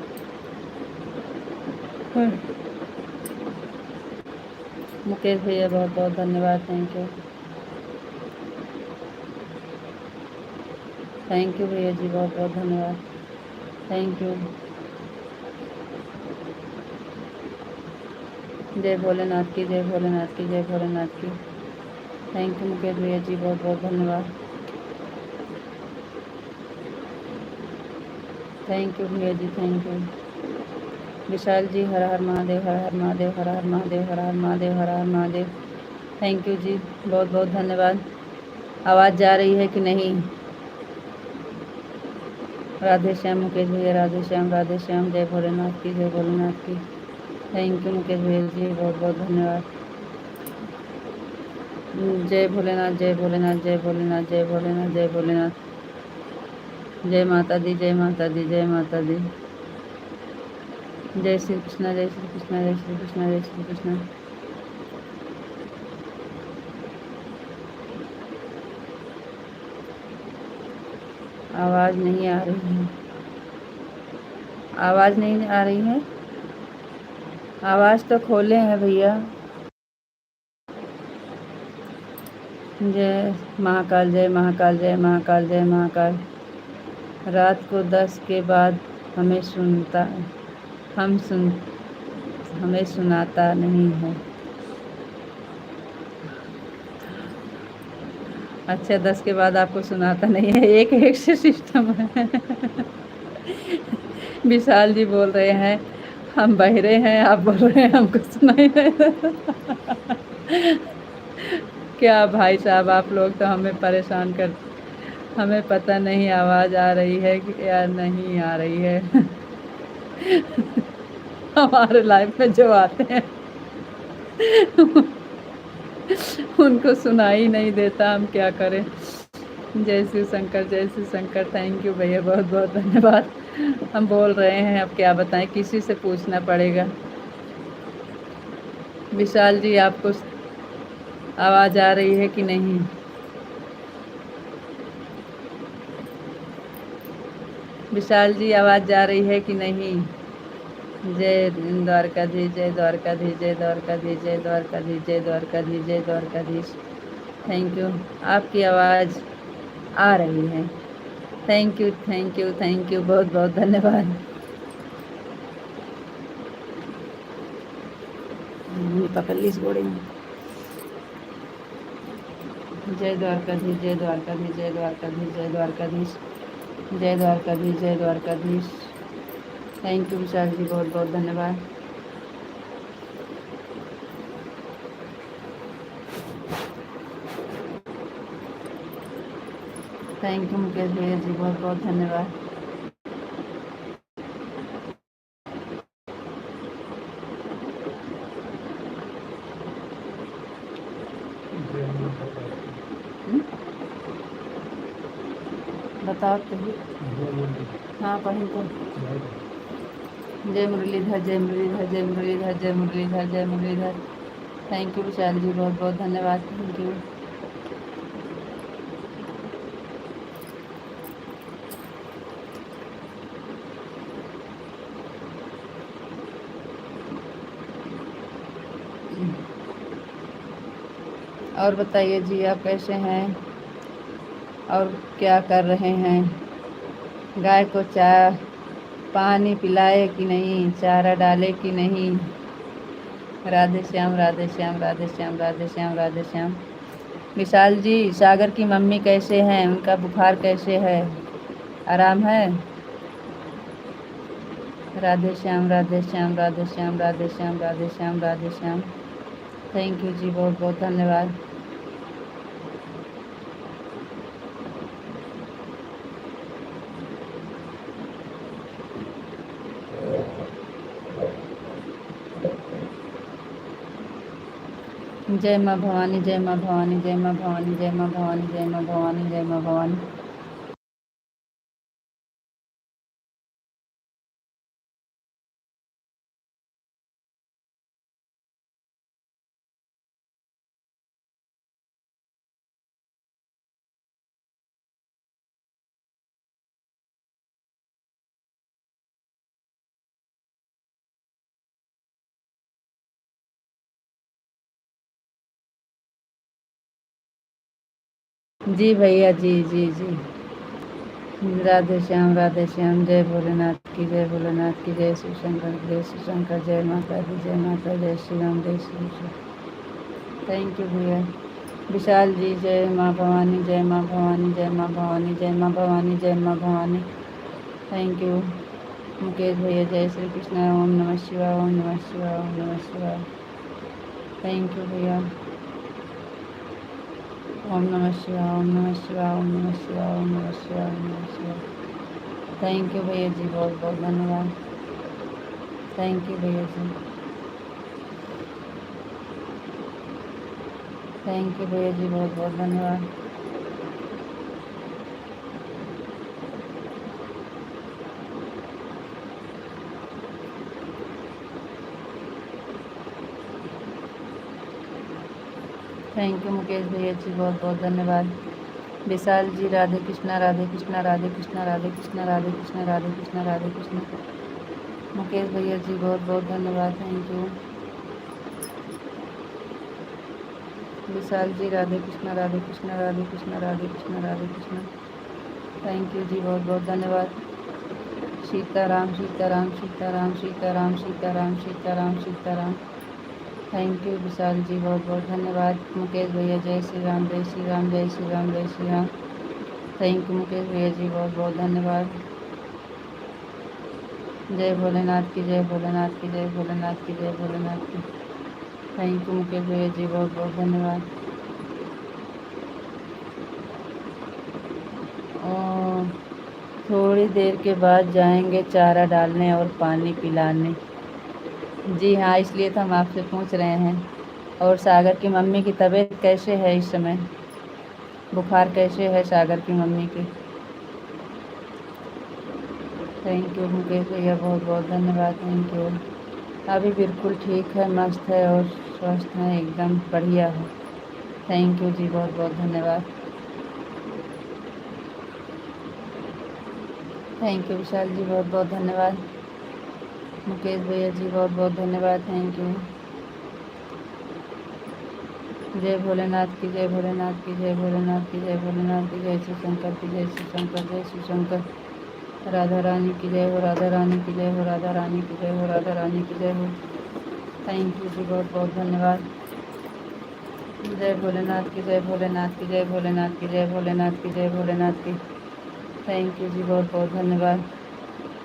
मुकेश भैया बहुत बहुत धन्यवाद, थैंक यू। थैंक यू भैया जी, बहुत बहुत धन्यवाद, थैंक यू। जय भोलेनाथ की, जय भोलेनाथ की, जय भोलेनाथ की। थैंक यू मुकेश भैया जी, बहुत बहुत धन्यवाद। थैंक यू भैया जी, thank you. Vishal ji Har Har Mahadev, Har Har Mahadev, Har Har Mahadev, Har Har Mahadev, Har Har Mahadev. Thank you जी, बहुत बहुत धन्यवाद। आवाज़ जा रही है कि नहीं? राधे श्याम मुकेश भैया, राधे श्याम, राधे श्याम। जय भोलेनाथ की, जय भोलेनाथ की। थैंक यू मुकेश भैया जी, बहुत बहुत धन्यवाद। जय भोलेनाथ, जय भोलेनाथ, जय भोलेनाथ, जय भोलेनाथ, जय भोलेनाथ। जय माता दी, जय माता दी, जय माता दी। जय श्री कृष्णा, जय श्री कृष्णा, जय श्री कृष्णा, जय श्री कृष्णा। आवाज़ नहीं आ रही है, आवाज़ नहीं आ रही है। आवाज़ तो खोले हैं भैया। जय महाकाल, जय महाकाल, जय महाकाल, जय महाकाल। रात को 10 के बाद हमें सुनता हम सुन हमें सुनाता नहीं है। अच्छा, 10 के बाद आपको सुनाता नहीं है, एक एक से सिस्टम है। विशाल जी बोल रहे हैं हम बहरे हैं, आप बोल रहे हैं हमको सुनाई नहीं देता। क्या भाई साहब, आप लोग तो हमें परेशान कर, हमें पता नहीं आवाज़ आ रही है कि या नहीं आ रही है। हमारे लाइफ में जो आते हैं उनको सुनाई नहीं देता, हम क्या करें। जय शिव शंकर, जय शिव शंकर। थैंक यू भैया, बहुत बहुत धन्यवाद। हम बोल रहे हैं, अब क्या बताएं, किसी से पूछना पड़ेगा। विशाल जी, आपको आवाज़ आ रही है कि नहीं? विशाल जी, आवाज़ जा रही है कि नहीं? जय द्वारकाधीश, जय द्वारकाधीश, जय द्वारकाधीश, जय द्वारकाधीश, जय द्वारकाधीश, जय द्वारकाधीश। थैंक यू, आपकी आवाज़ आ रही है। Thank you, thank you, thank you, बहुत बहुत धन्यवाद। पकड़ ली इस घोड़े में। जय द्वारकाधीश, जय द्वारकाधीश, जय द्वारकाधीश, जय द्वारकाधीश, जय द्वारकाधीश, जय द्वारकाधीश। थैंक यू विशाल जी, बहुत बहुत धन्यवाद। थैंक यू मुकेश भैया जी, बहुत बहुत धन्यवाद। बताओ तो। हाँ, पढ़ी तो। जय मुरलीधर, जय मुरलीधर, जय मुरलीधर, जय मुरलीधर, जय मुरलीधर। थैंक यू विशाल जी, बहुत बहुत धन्यवाद। Thank you. और बताइए जी, आप कैसे हैं और क्या कर रहे हैं? गाय को पानी पिलाए कि नहीं, चारा डाले कि नहीं? राधे श्याम, राधे श्याम, राधे श्याम, राधे श्याम, राधे श्याम। विशाल जी, सागर की मम्मी कैसे हैं, उनका बुखार कैसे है, आराम है? राधे श्याम, राधे श्याम, राधे श्याम, राधे श्याम, राधे श्याम, राधे श्याम। थैंक यू जी, बहुत बहुत धन्यवाद। जय माँ भवानी, जय माँ भवानी, जय माँ भवानी, जय माँ भवानी, जय माँ भवानी, जय माँ भवानी। जी भैया, जी जी जी। राधे श्याम, राधे श्याम। जय भोलेनाथ की, जय भोलेनाथ की, जय शिव शंकर, जय शिव शंकर। जय माता दी, जय माता, जय श्री राम, जय श्री कृष्ण। थैंक यू भैया। विशाल जी, जय माँ भवानी, जय माँ भवानी, जय माँ भवानी, जय माँ भवानी, जय माँ भवानी। थैंक यू मुकेश भैया। जय श्री कृष्ण। ओम नमः शिवाय, ओम नमः शिवाय, ओम नमः शिवाय। थैंक यू भैया। ओम नमः शिवाय, ओम नमः शिवाय, ओम नमः शिवाय, ओम नमः शिवाय, ओम नमः शिवाय। थैंक यू भैया जी, बहुत बहुत धन्यवाद। थैंक यू भैया जी। थैंक यू भैया जी, बहुत बहुत धन्यवाद। थैंक यू मुकेश भैया जी, बहुत बहुत धन्यवाद। विशाल जी राधे कृष्णा राधे कृष्णा राधे कृष्णा राधे कृष्णा राधे कृष्णा राधे कृष्णा राधे कृष्णा। मुकेश भैया जी बहुत बहुत धन्यवाद, thank you. Vishal ji Radhe Krishna Radhe Krishna Radhe Krishna Radhe Krishna Radhe Krishna. Thank you जी, बहुत बहुत धन्यवाद। सीताराम सीताराम सीताराम सीताराम सीताराम सीताराम सीताराम। थैंक यू विशाल जी, बहुत बहुत धन्यवाद। मुकेश भैया जय श्री राम जय श्री राम जय श्री राम जय श्री राम। थैंक यू मुकेश भैया जी, बहुत बहुत धन्यवाद। जय भोलेनाथ की जय भोलेनाथ की जय भोलेनाथ की जय भोलेनाथ की। थैंक यू मुकेश भैया जी, बहुत बहुत धन्यवाद। और थोड़ी देर के बाद जाएंगे चारा डालने और पानी पिलाने। जी हाँ, इसलिए तो हम आपसे पूछ रहे हैं। और सागर की मम्मी की तबीयत कैसे है इस समय? बुखार कैसे है सागर की मम्मी की? थैंक यू मुकेश भैया, बहुत बहुत धन्यवाद, थैंक यू। अभी बिल्कुल ठीक है, मस्त है और स्वस्थ है, एकदम बढ़िया है। थैंक यू जी, बहुत बहुत धन्यवाद। थैंक यू विशाल जी, बहुत बहुत धन्यवाद। मुकेश भैया जी बहुत बहुत धन्यवाद, थैंक यू। जय भोलेनाथ की जय भोलेनाथ की जय भोलेनाथ की जय भोलेनाथ की जय श्री शंकर की जय श्री शंकर जय श्री शंकर। राधा रानी की जय हो राधा रानी की जय हो राधा रानी की जय हो राधा रानी की जय हो। थैंक यू जी, बहुत बहुत धन्यवाद। जय भोलेनाथ की जय भोलेनाथ की जय भोलेनाथ की जय भोलेनाथ की जय भोलेनाथ की। थैंक यू जी, बहुत बहुत धन्यवाद।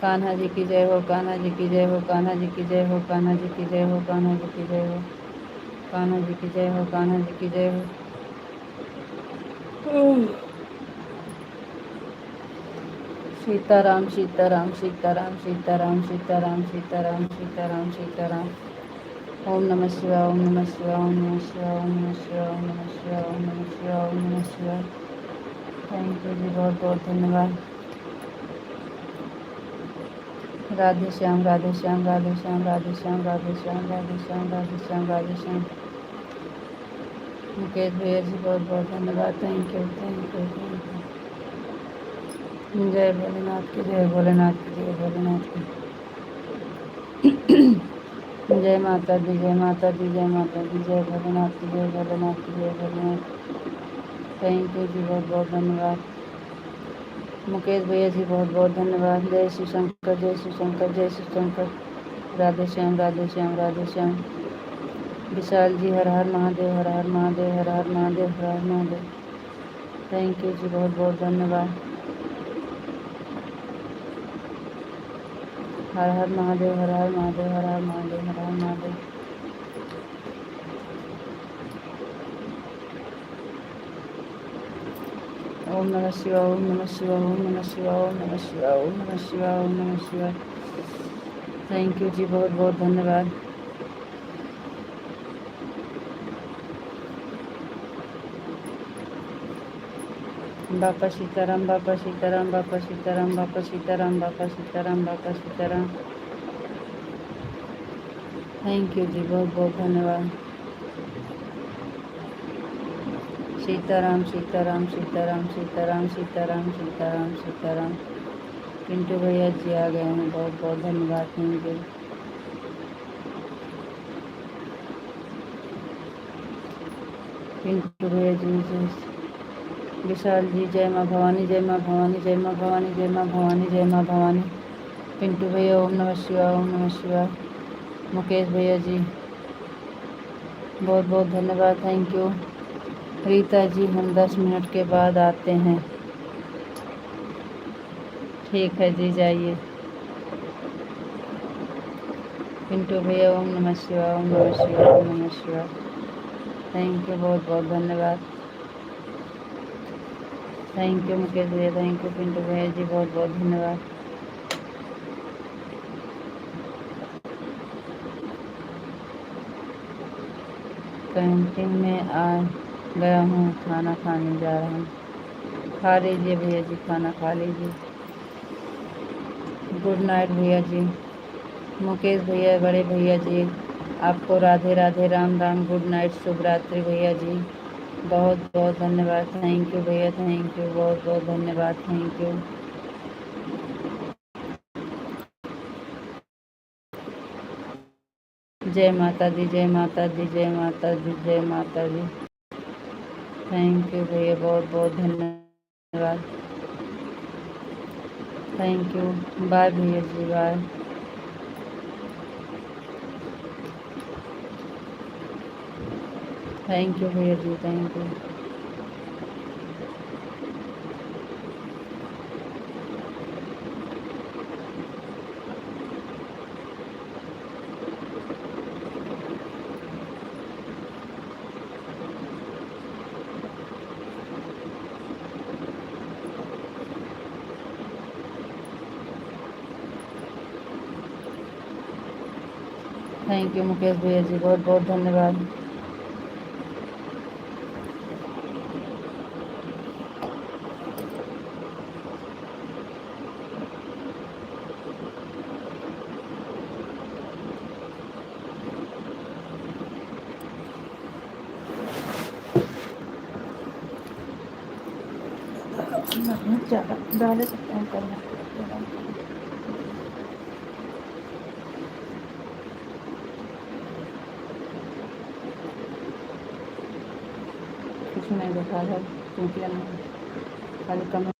कान्हा जी की जय हो कान्हा जी की जय हो कान्हा जी की जय हो कान्हा जी की जय हो कान्हा जी की जय हो कान्हा जी की जय हो कान्हा जी की जय हो। सीताराम सीताराम सीताराम सीताराम सीताराम सीताराम सीताराम सीताराम। ओम नमः शिवाय ओम नमः शिवाय ओम नमः शिवाय ओम नमः शिवाय ओम नमः शिवाय ओम नमः शिवाय ओम नमः शिवाय। थैंक यू जी, बहुत बहुत धन्यवाद। राधे श्याम राधे श्याम राधे श्याम राधे श्याम राधे श्याम राधे श्याम राधे श्याम राधे श्याम। मुकेश भैया जी बहुत बहुत धन्यवाद, thank you thank you thank you. जय भोलेनाथ की जय भोलेनाथ की जय भोलेनाथ की। जय माता दी जय माता दी जय माता दी जय भोलेनाथ की जय भोलेनाथ की जय भोलेनाथ। थैंक यू जी, बहुत बहुत धन्यवाद। मुकेश भैया जी बहुत बहुत धन्यवाद। जय श्री शंकर जय श्री शंकर जय श्री शंकर। राधे श्याम राधे श्याम राधे श्याम। विशाल जी हर हर महादेव हर हर महादेव हर हर महादेव हर हर महादेव। थैंक यू जी, बहुत बहुत धन्यवाद। हर हर महादेव हर हर महादेव हर हर महादेव हर हर महादेव। ओम नमः शिवाय ओम नमः शिवाय ओम नमः शिवाय ओम नमः शिवाय ओम नमः शिवाय ओम नमः शिवाय। थैंक यू जी, बहुत बहुत धन्यवाद। बापा सीताराम बापा सीताराम बापा सीताराम बापा सीताराम बापा सीताराम बापा सीताराम। थैंक यू जी, बहुत बहुत धन्यवाद। सीताराम सीताराम सीताराम सीताराम सीताराम सीताराम सीताराम। पिंटू भैया जी आ गए हैं, बहुत बहुत धन्यवाद, थैंक यू। पिंटू भैया जी विशाल जी जय माँ भवानी जय माँ भवानी जय माँ भवानी जय माँ भवानी जय माँ भवानी। पिंटू भैया ओम नमः शिवाय ओम नमः शिवाय। मुकेश भैया जी बहुत बहुत धन्यवाद, थैंक यू। रीता जी हम 10 मिनट के बाद आते हैं। ठीक है जी, जाइए। पिंटू भैया ओम नमः शिवाय ओम नमः शिवाय ओम नमः शिवाय। थैंक यू, बहुत बहुत धन्यवाद। थैंक यू मुकेश भैया, थैंक यू पिंटू भैया जी, बहुत बहुत धन्यवाद। कैंटीन में आए गया हूँ, खाना खाने जा रहा हूँ। खा लीजिए भैया जी, खाना खा लीजिए। गुड नाइट भैया जी। मुकेश भैया, बड़े भैया जी, आपको राधे राधे, राम राम, गुड नाइट, शुभ रात्रि भैया जी। बहुत बहुत धन्यवाद, थैंक यू भैया, थैंक यू, बहुत बहुत धन्यवाद, थैंक यू। जय माता दी, जय माता दी, जय माता दी, जय माता दी। थैंक यू भैया, बहुत बहुत धन्यवाद, थैंक यू। बाय भैया जी, बाय। थैंक यू भैया जी, thank you. Thank you Mukesh भैया जी, बहुत बहुत धन्यवाद। ज़्यादा डाले सकते हैं करना, कुछ नहीं देखा है, क्योंकि खाली कमेंट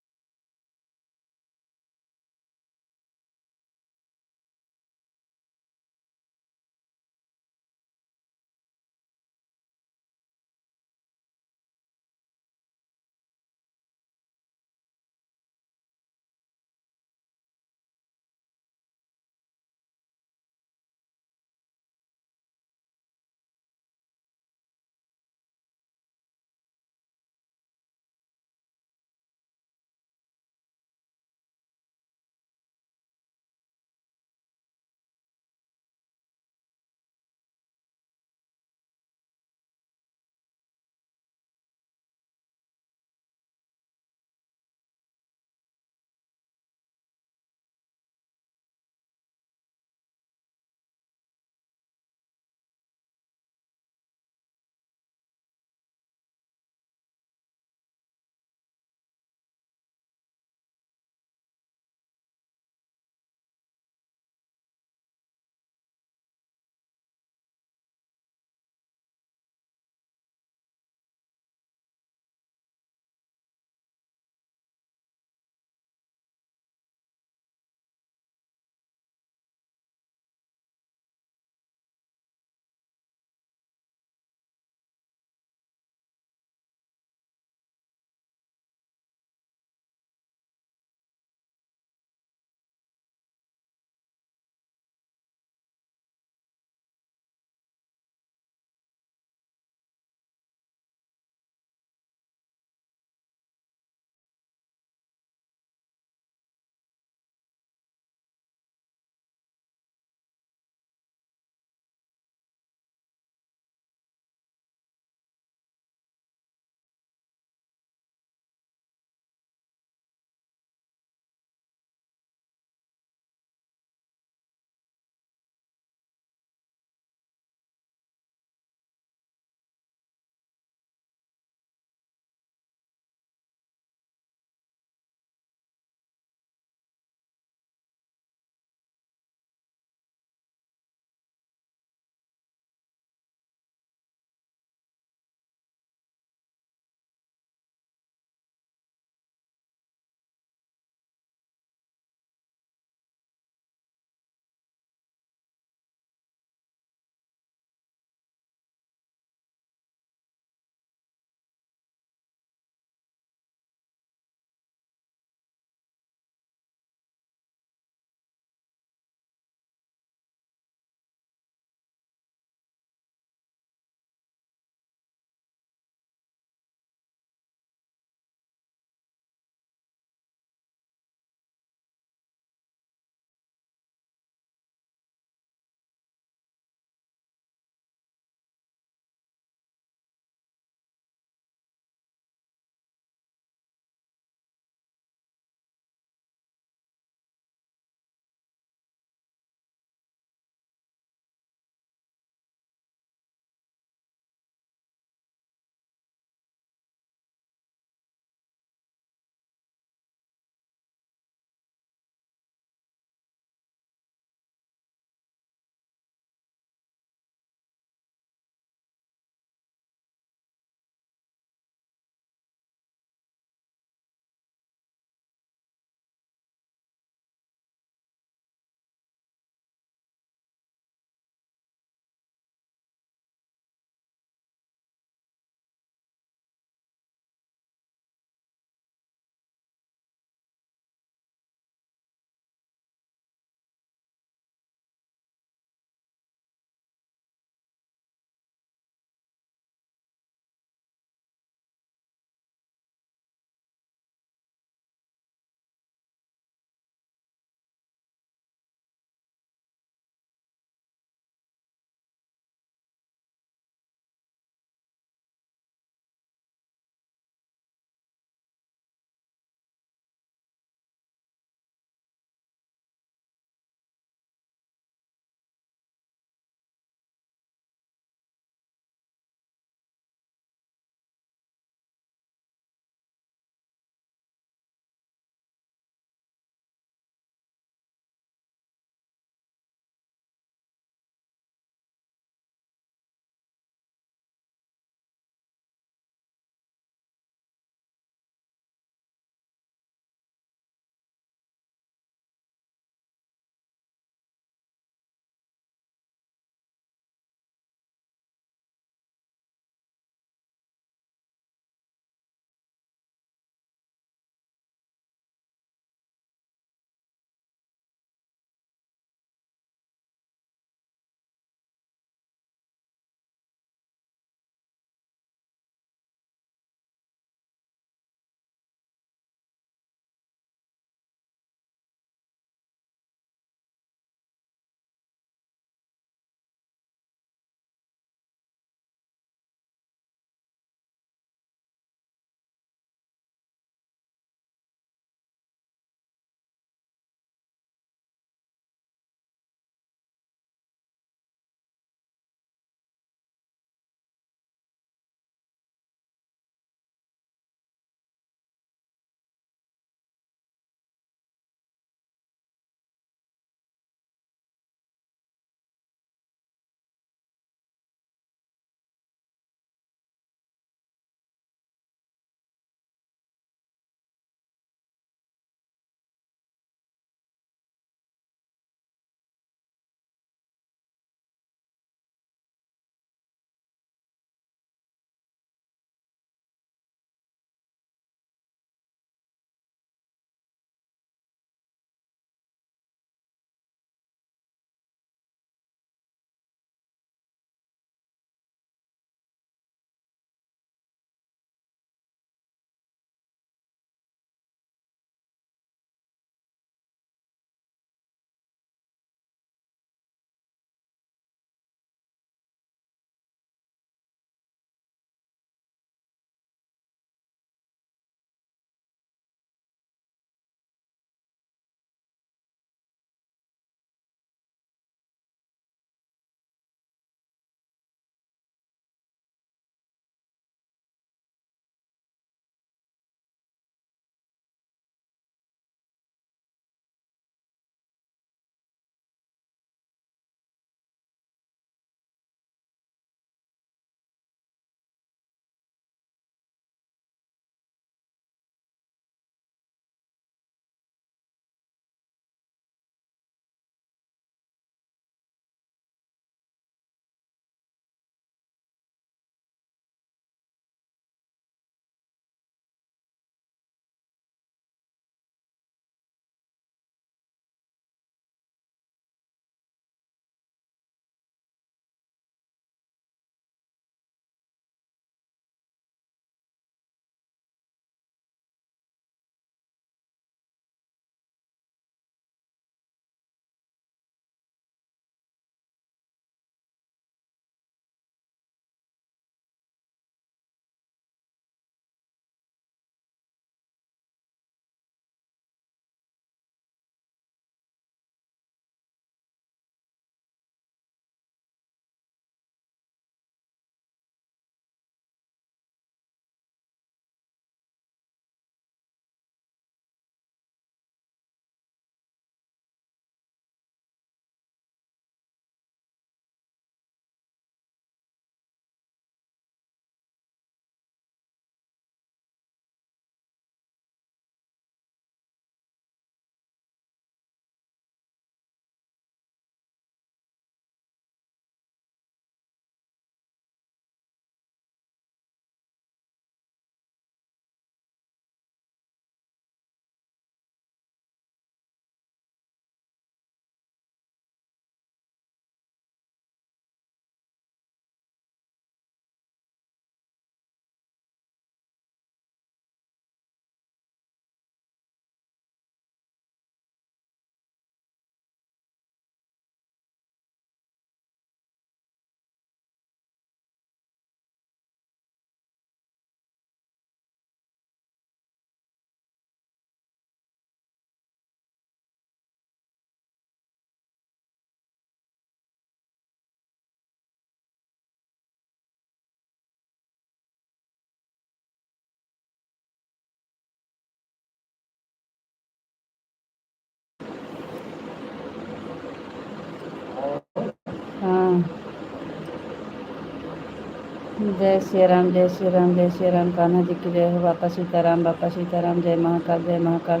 जय श्री राम, जय श्री राम, जय श्री राम। कान्हा जी की जय हो। बापा सीताराम, बापा सीताराम। जय महाकाल, जय महाकाल।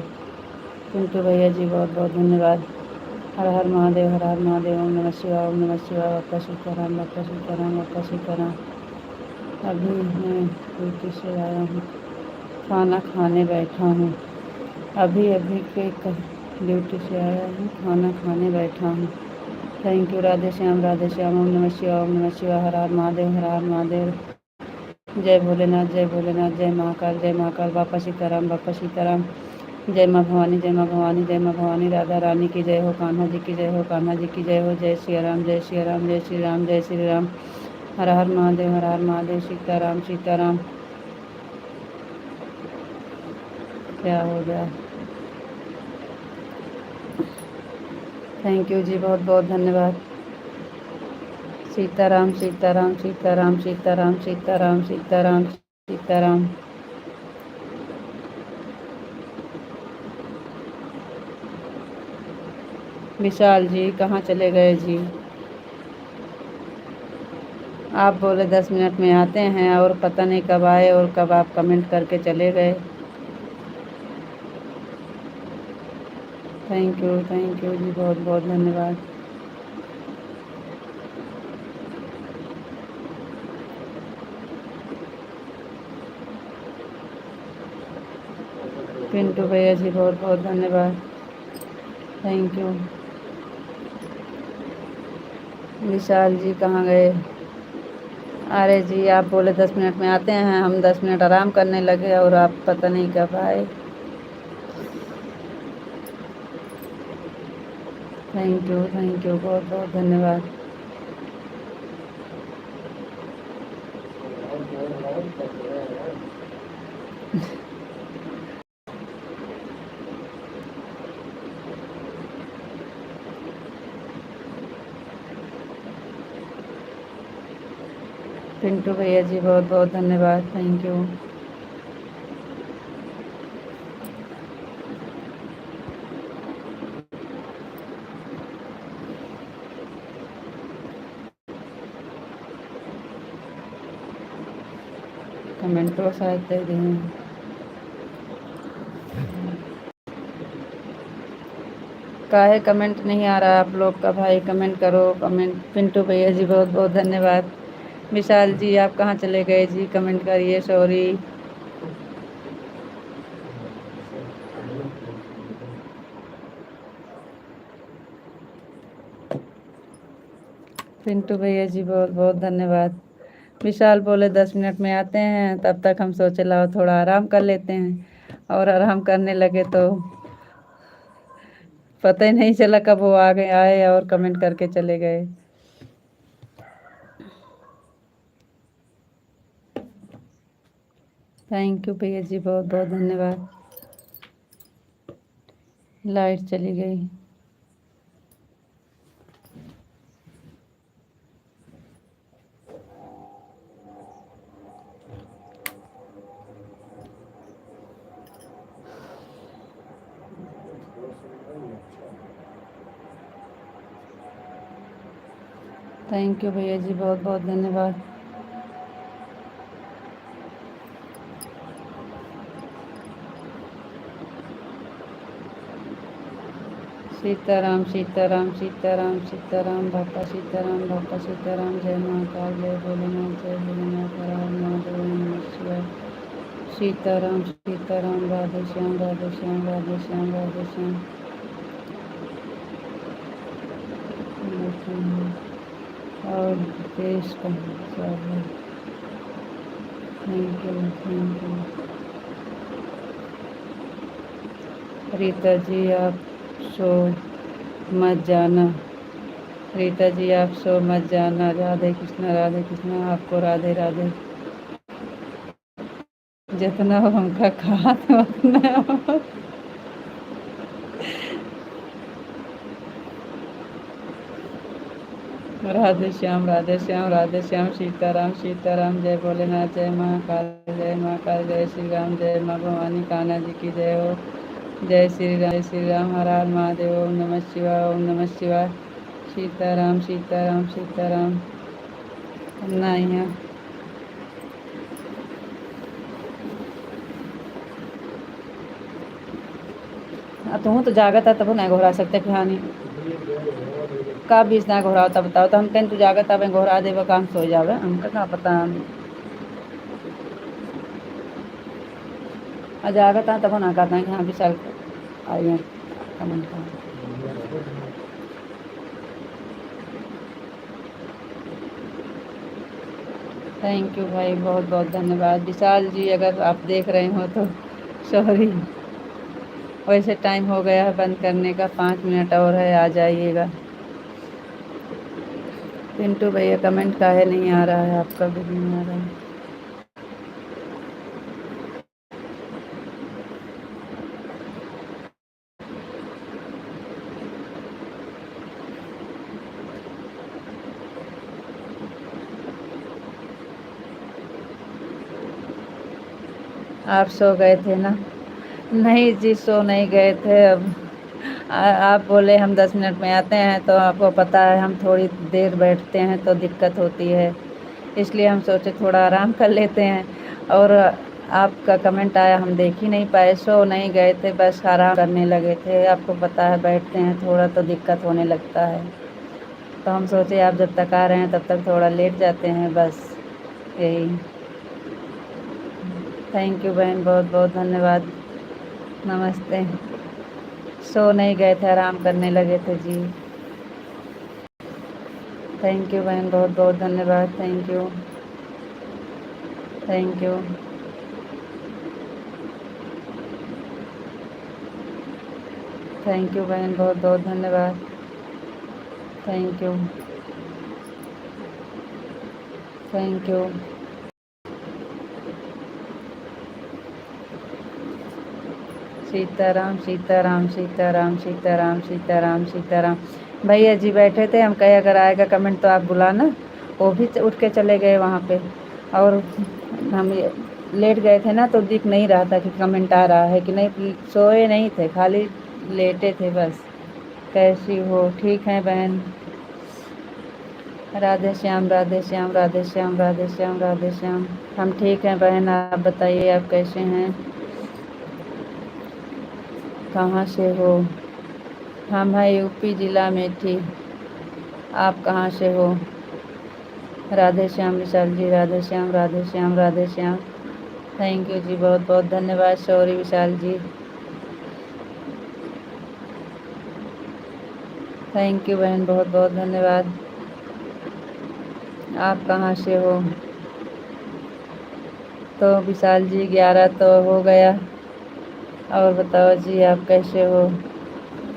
पिंटू भैया जी बहुत बहुत धन्यवाद। हर हर महादेव, हर हर महादेव। ओम नमः शिवाय, ओम नमः शिवाय। बापा सीताराम, बापा सीताराम, बापा सीताराम। अभी मैं ड्यूटी से आया हूँ, खाना खाने बैठा हूँ। अभी अभी के ड्यूटी से आया हूँ, खाना खाने बैठा हूँ। Thank you. राधे श्याम, राधे श्याम। ओम नमः शिवाय, ओम नमः शिवाय। हर हर महादेव, हर हर महादेव। जय भोलेनाथ, जय भोलेनाथ। जय महाकाल, जय महाकाल। बापा सीताराम, बापा सीताराम। जय माँ भवानी, जय माँ भवानी, जय माँ भवानी। राधा रानी की जय हो। कान्हा जी की जय हो, कान्हा जी की जय हो। जय श्री राम, जय श्री राम, जय श्री राम, जय श्री राम। हर हर महादेव, हर हर महादेव। सीताराम, सीताराम। क्या हो गया? थैंक यू जी, बहुत बहुत धन्यवाद। सीताराम, सीताराम, सीताराम, सीताराम, सीताराम, सीताराम, सीताराम। विशाल जी कहाँ चले गए जी? आप बोले 10 मिनट में आते हैं और पता नहीं कब आए और कब आप कमेंट करके चले गए। थैंक यू जी, बहुत बहुत धन्यवाद। पिंटू भैया जी बहुत बहुत धन्यवाद। Thank you. विशाल जी कहाँ गए? अरे जी, आप बोले 10 मिनट में आते हैं, हम 10 मिनट आराम करने लगे और आप पता नहीं कब आए। थैंक यू, बहुत बहुत धन्यवाद। पिंटू भैया जी बहुत बहुत धन्यवाद। Thank you. कमेंट तो शायद दे दें। काहे कमेंट नहीं आ रहा आप लोग का? भाई कमेंट करो, कमेंट। पिंटू भैया जी बहुत बहुत धन्यवाद। विशाल जी आप कहाँ चले गए जी? कमेंट करिए। सॉरी। पिंटू भैया जी बहुत बहुत धन्यवाद। विशाल बोले 10 मिनट में आते हैं, तब तक हम सोचे लाओ थोड़ा आराम कर लेते हैं, और आराम करने लगे तो पता ही नहीं चला कब वो आ गए, आए और कमेंट करके चले गए। थैंक यू भैया जी, बहुत बहुत धन्यवाद। लाइट चली गई। थैंक यू भैया जी, बहुत बहुत धन्यवाद। सीताराम, सीताराम, सीताराम, सीताराम। बापा सीताराम, बापा सीताराम। जय महाकाल, जय भोलेनाथ, जय भोलेनाथ। हर हर महादेव, ओम नमः शिवाय। सीताराम, सीताराम। राधे श्याम, राधे श्याम, राधे श्याम, राधे श्याम। और देश का सब है। Thank you. रीता जी आप सो मत जाना। रीता जी आप सो मत जाना। राधे कृष्णा, राधे कृष्णा। आपको राधे राधे। जितना हो हमका खात उतना हो। राधे श्याम, राधे श्याम, राधे श्याम। सीताराम, सीताराम। जय भोलेनाथ, जय महाकाल, जय महाकाल। जय श्री राम, जय माँ भवानी। कान्हा जी की जय हो। जय श्री राम, जय श्री राम। हर हर महादेव। ओम नमः शिवाय, ओम नमः शिवाय। सीताराम, सीताराम, सीताराम। नहीं है। तू तो जागत है तब नहीं घोरा सकते कहानी का बीच ना घोरा होता बताओ तो हम कहीं तू जागत अब घोरा देव काम सो जावे हमका कहाँ पता जागत है तब ना कहते हैं कि हाँ विशाल आइए कमेंट का थैंक यू भाई बहुत बहुत धन्यवाद विशाल जी अगर आप देख रहे हो तो सॉरी वैसे टाइम हो गया है बंद करने का 5 मिनट और है आ जाइएगा पिंटू भैया कमेंट काहे नहीं आ रहा है आपका भी नहीं आ रहा है आप सो गए थे ना नहीं जी सो नहीं गए थे अब आप बोले हम 10 मिनट में आते हैं तो आपको पता है हम थोड़ी देर बैठते हैं तो दिक्कत होती है इसलिए हम सोचे थोड़ा आराम कर लेते हैं और आपका कमेंट आया हम देख ही नहीं पाए सो नहीं गए थे बस आराम करने लगे थे आपको पता है बैठते हैं थोड़ा तो दिक्कत होने लगता है तो हम सोचे आप जब तक आ रहे हैं तब तक थोड़ा लेट जाते हैं बस यही थैंक यू बहन बहुत बहुत धन्यवाद नमस्ते सो नहीं गए थे आराम करने लगे थे जी थैंक यू बहन बहुत बहुत धन्यवाद thank you thank you thank you बहन बहुत बहुत धन्यवाद thank you thank you Sitaram Sitaram Sitaram Sitaram Sitaram Sitaram भैया जी बैठे थे हम कहे अगर आएगा कमेंट तो आप बुलाना वो भी उठ के चले गए वहाँ पे और हम लेट गए थे ना तो दिख नहीं रहा था कि कमेंट आ रहा है कि नहीं सोए नहीं थे खाली लेटे थे बस कैसी हो ठीक है बहन राधे श्याम राधे श्याम राधे श्याम राधे श्याम राधे श्याम हम ठीक हैं बहन आप बताइए आप कैसे हैं कहाँ से हो हम है यूपी ज़िला में थी आप कहाँ से हो राधे श्याम विशाल जी राधे श्याम राधे श्याम राधे श्याम थैंक यू जी बहुत बहुत धन्यवाद sorry Vishal ji thank you बहन बहुत बहुत धन्यवाद आप कहाँ से हो तो विशाल जी 11 तो हो गया और बताओ जी आप कैसे हो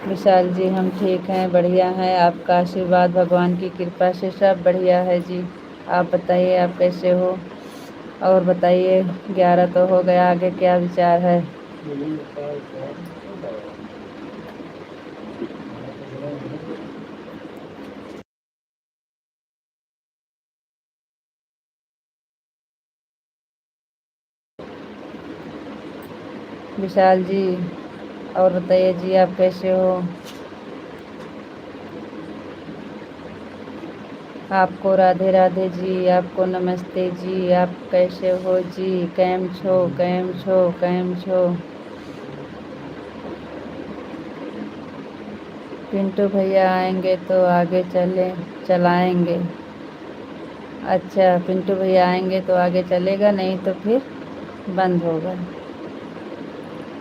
विशाल जी हम ठीक हैं बढ़िया हैं आपका आशीर्वाद भगवान की कृपा से सब बढ़िया है जी आप बताइए आप कैसे हो और बताइए 11 तो हो गया आगे क्या विचार है विशाल जी और बताइए जी आप कैसे हो आपको राधे राधे जी आपको नमस्ते जी आप कैसे हो जी कैम छो कैम छो कैम छो पिंटू भैया आएंगे तो आगे चलाएंगे अच्छा पिंटू भैया आएंगे तो आगे चलेगा नहीं तो फिर बंद होगा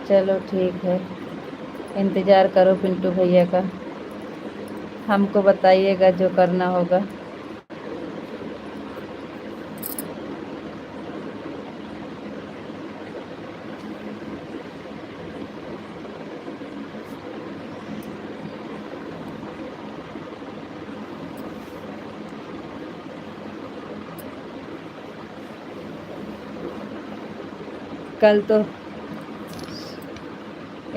चलो ठीक है इंतज़ार करो पिंटू भैया का हमको बताइएगा जो करना होगा कल तो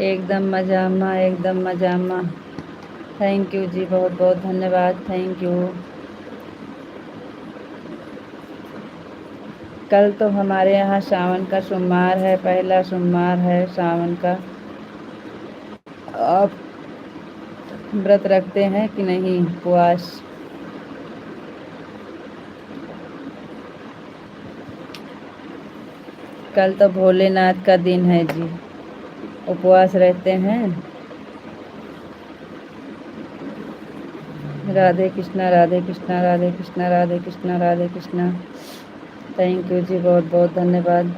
एकदम मजामा थैंक यू जी बहुत बहुत धन्यवाद थैंक यू कल तो हमारे यहाँ सावन का सोमवार है पहला सोमवार है सावन का आप व्रत रखते हैं कि नहीं उपवास कल तो भोलेनाथ का दिन है जी उपवास रहते हैं राधे कृष्णा, राधे कृष्णा, राधे कृष्णा, राधे कृष्णा, राधे कृष्णा। थैंक यू जी, बहुत बहुत धन्यवाद।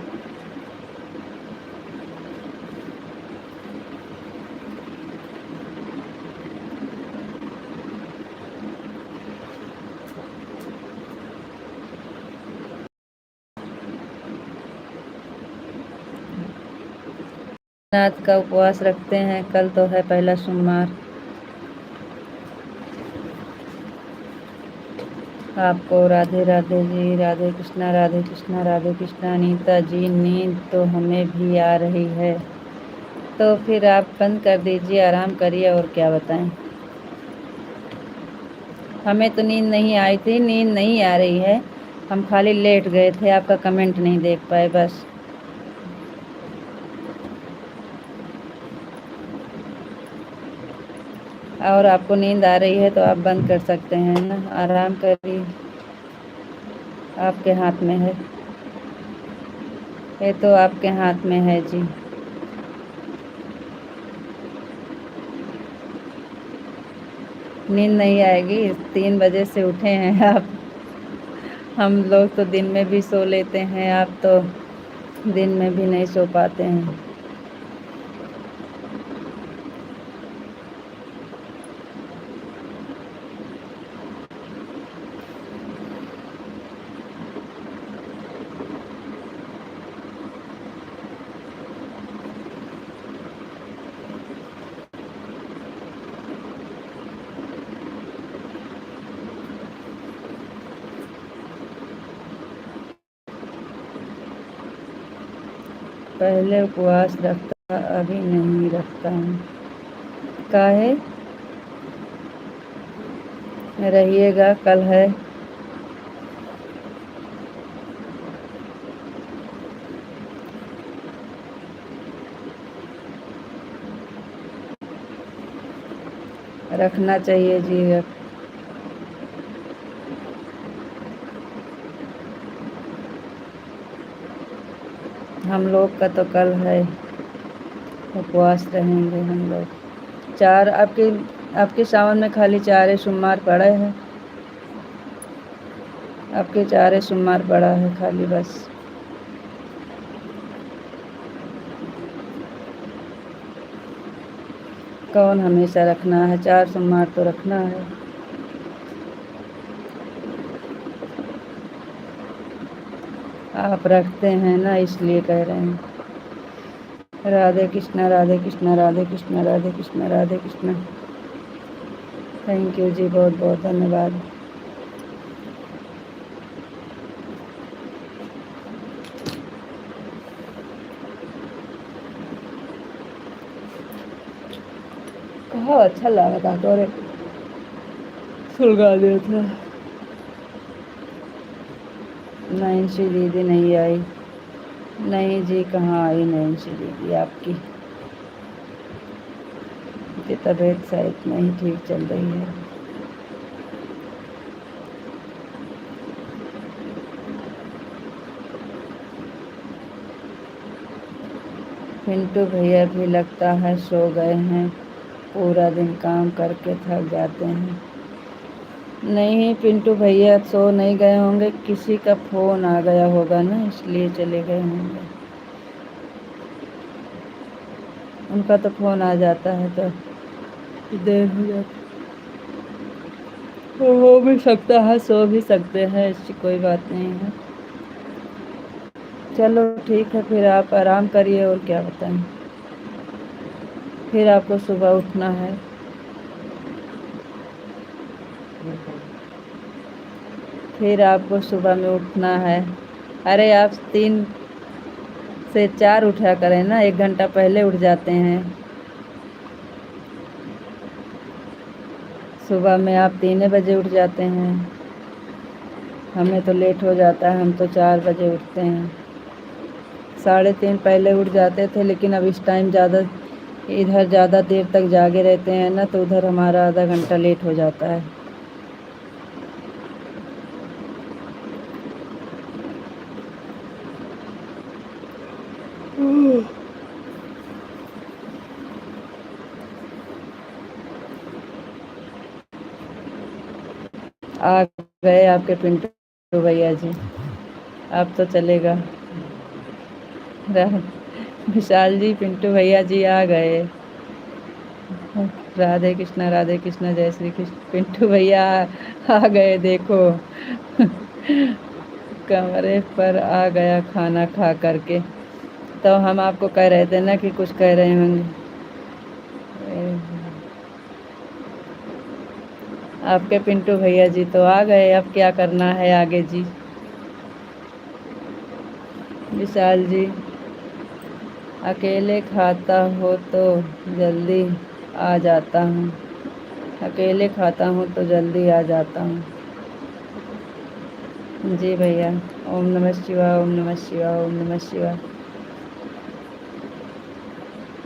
नाथ का उपवास रखते हैं, कल तो है पहला सोमवार। आपको राधे राधे जी, राधे कृष्णा, राधे कृष्णा, राधे कृष्णा। अनीता जी, नींद तो हमें भी आ रही है, तो फिर आप बंद कर दीजिए, आराम करिए, और क्या बताएं। हमें तो नींद नहीं आई थी, नींद नहीं आ रही है, हम खाली लेट गए थे, आपका कमेंट नहीं देख पाए बस। और आपको नींद आ रही है तो आप बंद कर सकते हैं ना, आराम करिए, आपके हाथ में है, ये तो आपके हाथ में है जी। नींद नहीं आएगी, 3 बजे से उठे हैं आप, हम लोग तो दिन में भी सो लेते हैं, आप तो दिन में भी नहीं सो पाते हैं। पहले उपवास रखता, अभी नहीं रखता हूँ। काहे? रहिएगा, कल है। रखना चाहिए जी, हम लोग का तो कल है, उपवास रहेंगे हम लोग। चार आपके सावन में खाली 4 सोमवार पड़े हैं, आपके 4 सोमवार पड़ा है खाली बस। कौन हमेशा रखना है, 4 सोमवार तो रखना है। आप रखते हैं ना, इसलिए कह रहे हैं। राधे कृष्णा, राधे कृष्णा, राधे कृष्णा, राधे कृष्णा, राधे कृष्णा। थैंक यू जी, बहुत बहुत धन्यवाद। कहा अच्छा लगा था तोरे, सुलगा दिया था। नैन्सी दीदी नहीं आई, नहीं जी, कहाँ आई नैन्सी दीदी आपकी, उनकी तबीयत शायद नहीं ठीक चल रही है। पिंटू भैया भी लगता है सो गए हैं, पूरा दिन काम करके थक जाते हैं। नहीं, पिंटू भैया सो नहीं गए होंगे, किसी का फ़ोन आ गया होगा ना, इसलिए चले गए होंगे। उनका तो फ़ोन आ जाता है तो देर हो जाती, हो भी सकता है, सो भी सकते हैं, ऐसी कोई बात नहीं है। चलो ठीक है, फिर आप आराम करिए, और क्या बताएं। फिर आपको सुबह उठना है, फिर आपको सुबह में उठना है। अरे आप 3 से 4 उठा करें ना, 1 घंटा पहले उठ जाते हैं। सुबह में आप 3 बजे उठ जाते हैं, हमें तो लेट हो जाता है, हम तो 4 बजे उठते हैं। 3:30 पहले उठ जाते थे, लेकिन अब इस टाइम इधर ज़्यादा देर तक जागे रहते हैं ना, तो उधर हमारा आधा घंटा लेट हो जाता है। आ गए आपके पिंटू भैया जी, अब तो चलेगा। विशाल जी, पिंटू भैया जी आ गए। राधे कृष्णा जय श्री कृष्ण। पिंटू भैया आ गए, देखो कमरे पर आ गया खाना खा करके। तो हम आपको कह रहे थे ना कि कुछ कह रहे होंगे। आपके पिंटू भैया जी तो आ गए, अब क्या करना है आगे जी। विशाल जी, अकेले खाता हो तो जल्दी आ जाता हूँ, अकेले खाता हूँ तो जल्दी आ जाता हूँ। जी भैया, ओम नमः शिवाय, ओम नमः शिवाय, ओम नमः शिवाय।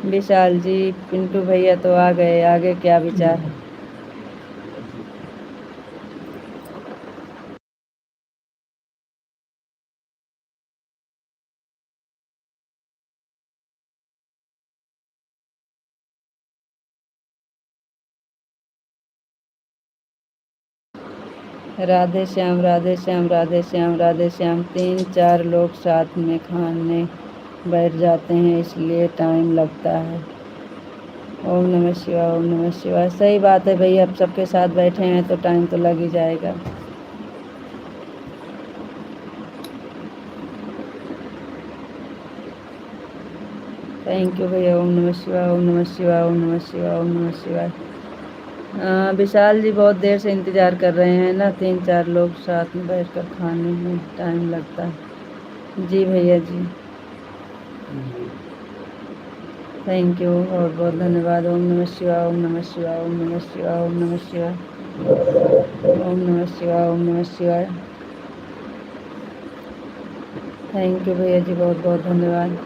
विशाल जी, पिंटू भैया तो आ गए, आगे क्या विचार है। राधे श्याम, राधे श्याम, राधे श्याम, राधे श्याम। 3-4 लोग साथ में खाने बैठ जाते हैं, इसलिए टाइम लगता है। ओम नमः शिवाय, ओम नमः शिवाय। सही बात है भैया, अब सबके साथ बैठे हैं तो टाइम तो लग ही जाएगा। थैंक यू भैया। ओम नमः शिवाय, ओम नमः शिवाय, ओम नमः शिवाय, ओम नमः शिवाय। विशाल जी बहुत देर से इंतज़ार कर रहे हैं ना, 3-4 लोग साथ में बैठकर खाने में टाइम लगता है। जी भैया जी, थैंक यू, बहुत बहुत धन्यवाद। ओम नमः शिवाय, ओम नमः शिवाय, ओम नमः शिवाय, ओम नमः शिवाय, ओम नमः शिवाय, ओम नमः शिवाय। थैंक यू भैया जी, बहुत बहुत धन्यवाद।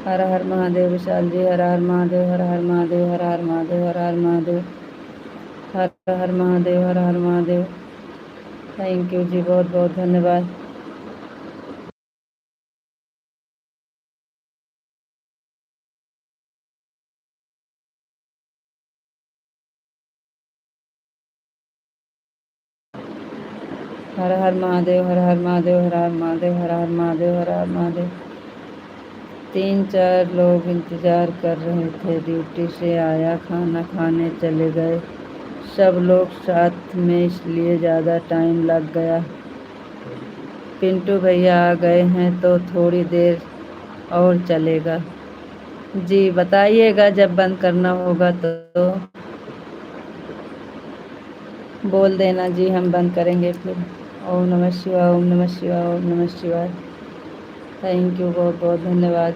हर हर महादेव विशाल जी, हर हर महादेव, हर हर महादेव, हर हर महादेव, हर हर महादेव, हर हर महादेव, हर हर महादेव। थैंक यू जी, बहुत बहुत धन्यवाद। हर हर महादेव, हर हर महादेव, हर हर महादेव, हर हर महादेव, हर हर महादेव। 3-4 लोग इंतज़ार कर रहे थे, ड्यूटी से आया, खाना खाने चले गए, सब लोग साथ में, इसलिए ज़्यादा टाइम लग गया। पिंटू भैया आ गए हैं तो थोड़ी देर और चलेगा। जी बताइएगा जब बंद करना होगा तो बोल देना जी, हम बंद करेंगे फिर। ओम नमः शिवाय, ओम नमः शिवाय, ओम नमः शिवाय। थैंक यू, बहुत बहुत धन्यवाद।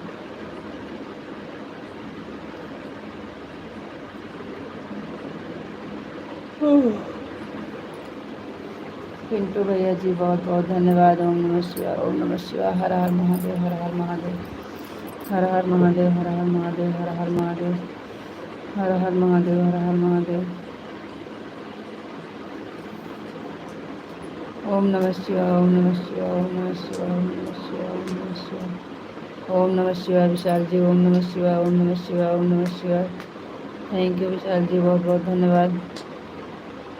पिंटू भैया जी, बहुत बहुत धन्यवाद। ओम नमः शिवाय, ओम नमः शिवाय। हर हर महादेव, हर हर महादेव, हर हर महादेव, हर हर महादेव, हर हर महादेव, हर हर महादेव, हर हर महादेव। ओम नमः शिवाय, ओम नमः शिवाय, ओम नमः शिवाय, ओम नमः शिवाय, ओम नमः शिवाय। ओम नमः शिवाय विशाल जी, ओम नमः शिवाय, ओम नमः शिवाय, ओम नमः शिवाय। थैंक यू विशाल जी, बहुत बहुत धन्यवाद।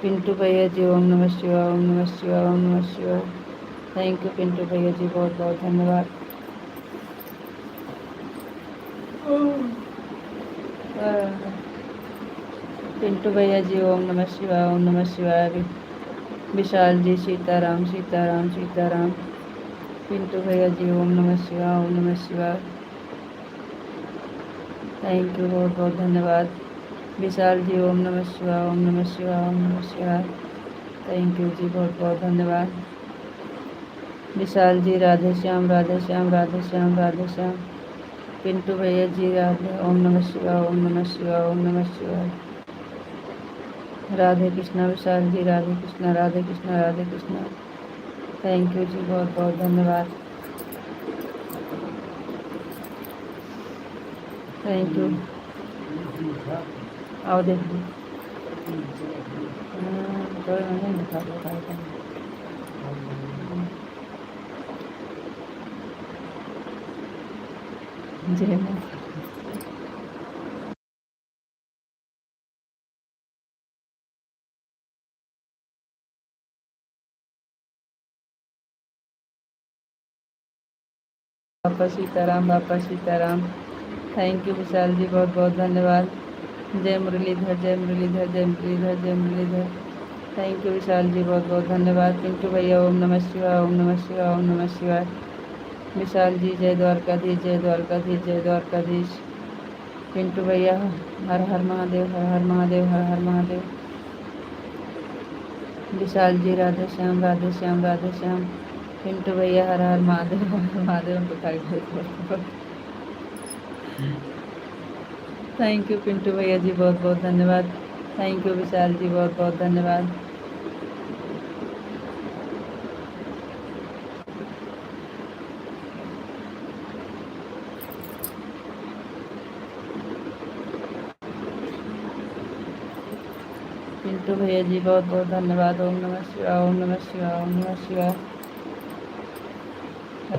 पिंटू भैया जी, ओम नमः शिवाय, ओम नमः शिवाय, ओम नमः शिवाय। थैंक यू पिंटू भैया जी, बहुत बहुत धन्यवाद। पिंटू भैया जी, ओम नमः शिवाय, ओम नमः शिवाय। विशाल जी, सीताराम सीताराम सीताराम। पिंटू भैया जी, ओम नमः शिवाय, ओम नमः शिवाय। थैंक यू, बहुत बहुत धन्यवाद। विशाल जी, ओम नमः शिवाय, ओम नमः शिवाय, ओम नमः शिवाय। थैंक यू जी, बहुत बहुत धन्यवाद। विशाल जी, राधे श्याम, राधे श्याम, राधे श्याम, राधे श्याम। पिंटू भैया जी, राधे, ओम नमः शिवाय, ओम नमः शिवाय, ओम नमः शिवाय। राधे कृष्णा विशाल जी, राधे कृष्णा, राधे कृष्णा, राधे कृष्णा। थैंक यू जी, बहुत बहुत धन्यवाद। Thank you. आओ देखिए, तो नहीं दिखा जय माँ। बापा सीताराम, बापा सीताराम। थैंक यू विशाल जी, बहुत बहुत धन्यवाद। जय मुरलीधर, जय मुरलीधर, जय मुरलीधर, जय मुरलीधर। थैंक यू विशाल जी, बहुत बहुत धन्यवाद। पिंटू भैया ओम नमः शिवाय, ओम नमः शिवाय, ओम नमः शिवाय। विशाल जी जय द्वारकाधीश, जय द्वारकाधीश, जय द्वारकाधीश। पिंटू भैया हर हर महादेव, हर हर महादेव, हर हर महादेव। विशाल जी राधे श्याम, राधे श्याम, राधे श्याम। पिंटू भैया हर हर महादेव, हर हर महादेव। उनको थैंक यू पिंटू भैया जी, बहुत बहुत धन्यवाद। थैंक यू विशाल जी, बहुत बहुत धन्यवाद। पिंटू भैया जी बहुत बहुत धन्यवाद। ओम नमः शिवाय, ओम नमः शिवाय, ओम नमः शिवाय।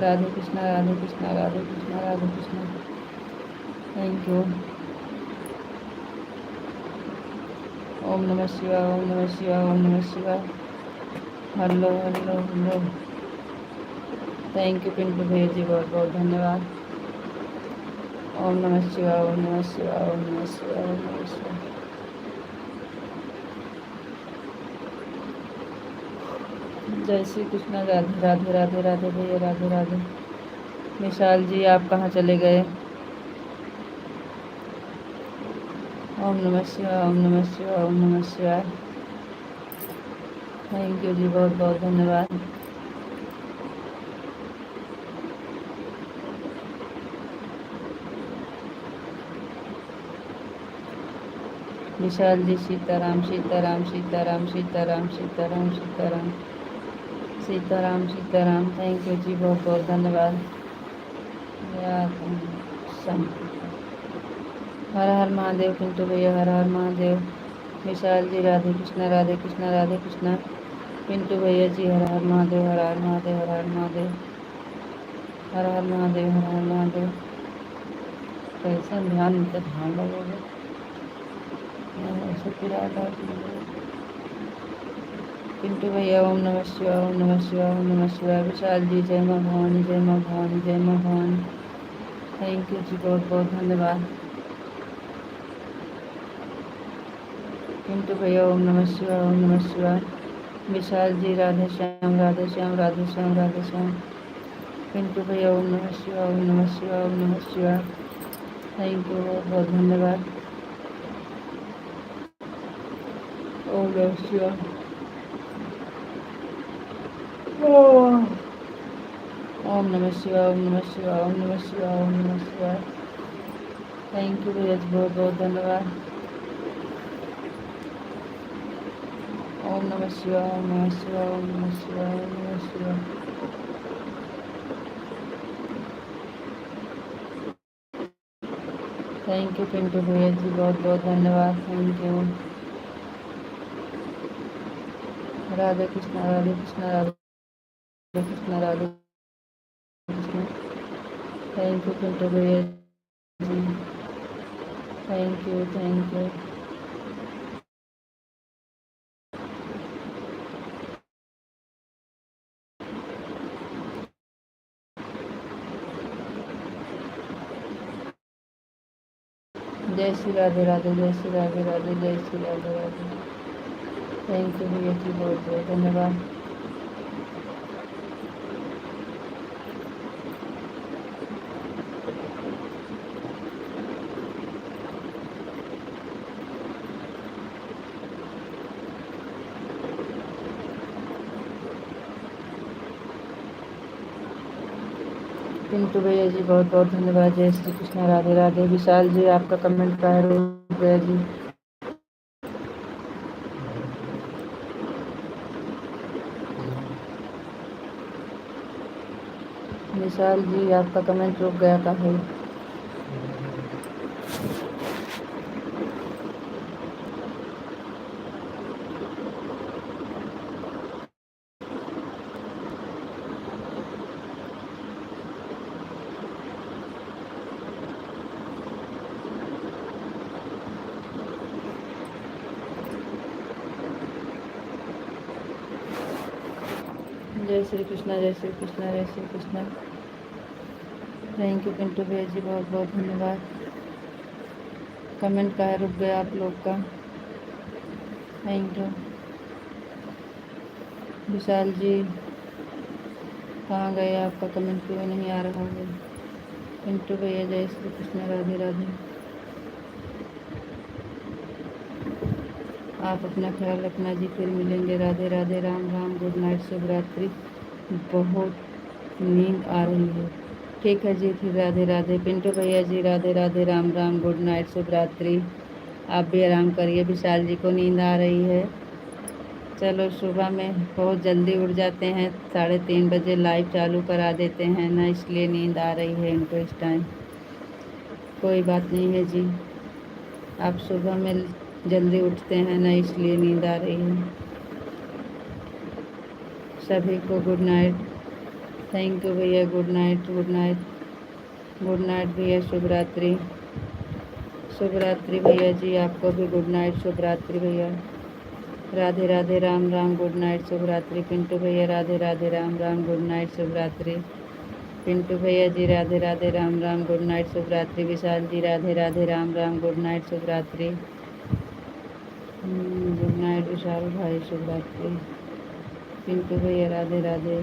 राधे कृष्णा, राधे कृष्णा, राधे कृष्णा, राधे कृष्णा। Thank you. ओम नमः शिवाय, ओम नमः शिवाय, ओम नमः शिवाय। Hello hello hello. Thank you Pintu भैया जी, बहुत बहुत धन्यवाद। ओम नमः शिवाय, ओम नमः शिवाय, ओम नमः शिवाय, ओम नमः शिवाय। जय श्री कृष्ण, राधे राधे, राधे राधे भैया, राधे राधे। विशाल जी आप कहाँ चले गए? ओम नमः शिवाय, ओम नमः शिवाय, ओम नमः शिवाय। थैंक यू जी, बहुत बहुत धन्यवाद। विशाल जी सीताराम, सीताराम, सीताराम, सीताराम, सीताराम, सीताराम, सीताराम, सीताराम। थैंक यू जी, बहुत बहुत धन्यवाद। हर हर महादेव पिंटू भैया, हर हर महादेव। विशाल जी राधे कृष्णा, राधे कृष्णा, राधे कृष्णा। पिंटू भैया जी हर हर महादेव, हर हर महादेव, हर हर महादेव, हर हर महादेव, हर हर महादेव। कैसे ध्यान में ध्यान लगोगे ऐसे फिर पिंटू भैया ओम नमः शिवाय, ओम नमः शिवाय, ओम नमः शिवाय। विशाल जी जय माँ भवानी, जय माँ भवानी, जय माँ भवानी। थैंक यू जी, बहुत बहुत धन्यवाद। पिंटू भैया ओम नमः शिवाय, ओम नमः शिवाय। विशाल जी राधे श्याम, राधे श्याम, राधे श्याम, राधे श्याम। पिंटू भैया ओम नमः शिवाय, ओम नमः शिवाय, ओम नमः शिवाय। थैंक यू, बहुत बहुत धन्यवाद। ओम नमः शिवाय। ओम नमः शिवाय, ओम नमः शिवाय, ओम नमः शिवाय, ओम नमः शिवाय। थैंक यू भैया जी, बहुत बहुत धन्यवाद। ओम नमः शिवाय, ओम नमः शिवाय, ओम नमः शिवाय, ओम नमः शिवाय। थैंक यू पिंटू भैया जी, बहुत बहुत धन्यवाद। Thank you. Radhe Krishna, Radhe Krishna, Radhe Krishna, Radhe Krishna. Thank you Pintu भैया जी, थैंक यू, थैंक यू। जय श्री राधे राधे, जय श्री राधे राधे, जय श्री राधे राधे। थैंक यू भैया जी, बहुत बहुत धन्यवाद। पिंटू भैया जी बहुत बहुत धन्यवाद। जय श्री कृष्ण, राधे राधे। विशाल जी आपका कमेंट फायर हो गया जी। विशाल जी आपका कमेंट रुक गया काहे? जय श्री कृष्णा, जय श्री कृष्णा, जय श्री कृष्णा। थैंक यू पिंटू भैया जी, बहुत बहुत धन्यवाद। कमेंट का रुक गया आप लोग का, थैंक यू। विशाल जी कहाँ गए, आपका कमेंट क्यों नहीं आ रहा है? पिंटू भैया जय श्री कृष्ण, राधे राधे। आप अपना ख्याल रखना जी, फिर मिलेंगे। राधे राधे, राम राम, गुड नाइट, शुभ रात्रि। बहुत नींद आ रही है। ठीक है जी, फिर राधे राधे। पिंटू भैया जी राधे राधे, राम राम, गुड नाइट, शुभ रात्रि। आप भी आराम करिए, विशाल जी को नींद आ रही है। चलो सुबह में बहुत जल्दी उठ जाते हैं, 3:30 बजे लाइव चालू करा देते हैं ना, इसलिए नींद आ रही है इनको इस टाइम। कोई बात नहीं है जी, आप सुबह में जल्दी उठते हैं ना, इसलिए नींद आ रही है। सभी को गुड नाइट, थैंक यू भैया, good night, good night, good night भैया, शुभ रात्रि, शुभ रात्रि भैया जी, आपको भी गुड नाइट, शुभ रात्रि भैया। राधे राधे, राम राम, गुड नाइट, शुभ रात्रि। पिंटू भैया राधे राधे, राम राम, गुड नाइट, शुभ रात्रि। पिंटू भैया जी राधे राधे, राम राम, गुड नाइट, शुभ रात्रि। विशाल जी राधे राधे, राम राम, गुड नाइट, शुभ रात्रि। गुड नाइट विशाल भाई, शुभ रात्रि। पिंटू भैया राधे राधे,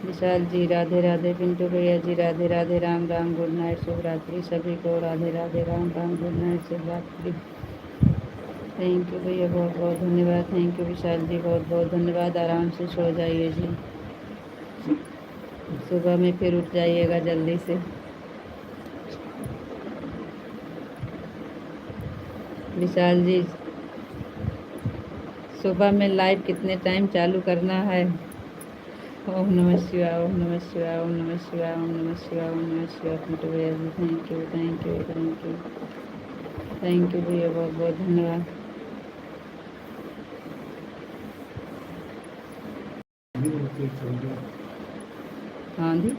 विशाल जी राधे राधे, पिंटू भैया जी राधे राधे, राम राम, गुड नाइट, शुभ रात्रि। सभी को राधे राधे, राम राम, गुड नाइट, शुभ रात्रि। थैंक यू भैया, बहुत बहुत धन्यवाद। थैंक यू विशाल जी, बहुत बहुत धन्यवाद। आराम से सो जाइए जी, सुबह में फिर उठ जाइएगा जल्दी से। विशाल जी सुबह में लाइव कितने टाइम चालू करना है? ओम नमः शिवाय, ओम नमः शिवाय, ओम नमः शिवाय, ओम नमः शिवाय, ओम नमः शिवाय। पिंटू भैया जी thank you, thank you, thank you, thank you भैया, बहुत बहुत धन्यवाद। हाँ जी,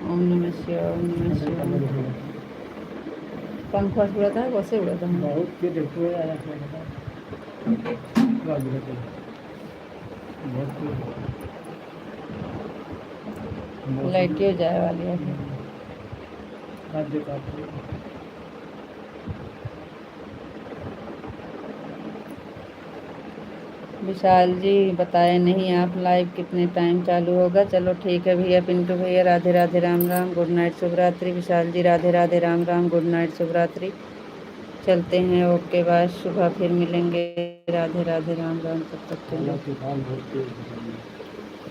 ओम नमः शिवाय, ओम नमः शिवाय। पंखा उड़ा था, कैसे उड़ा था? लाइट हो जाए वाली है। विशाल जी बताए नहीं आप लाइव कितने टाइम चालू होगा। चलो ठीक है भैया। पिंटू भैया राधे राधे, राम राम, गुड नाइट, शुभ रात्रि। विशाल जी राधे राधे, राम राम, गुड नाइट, शुभ रात्रि। चलते हैं, ओके बाय, सुबह फिर मिलेंगे। राधे राधे, राम राम, तब तक के लिए।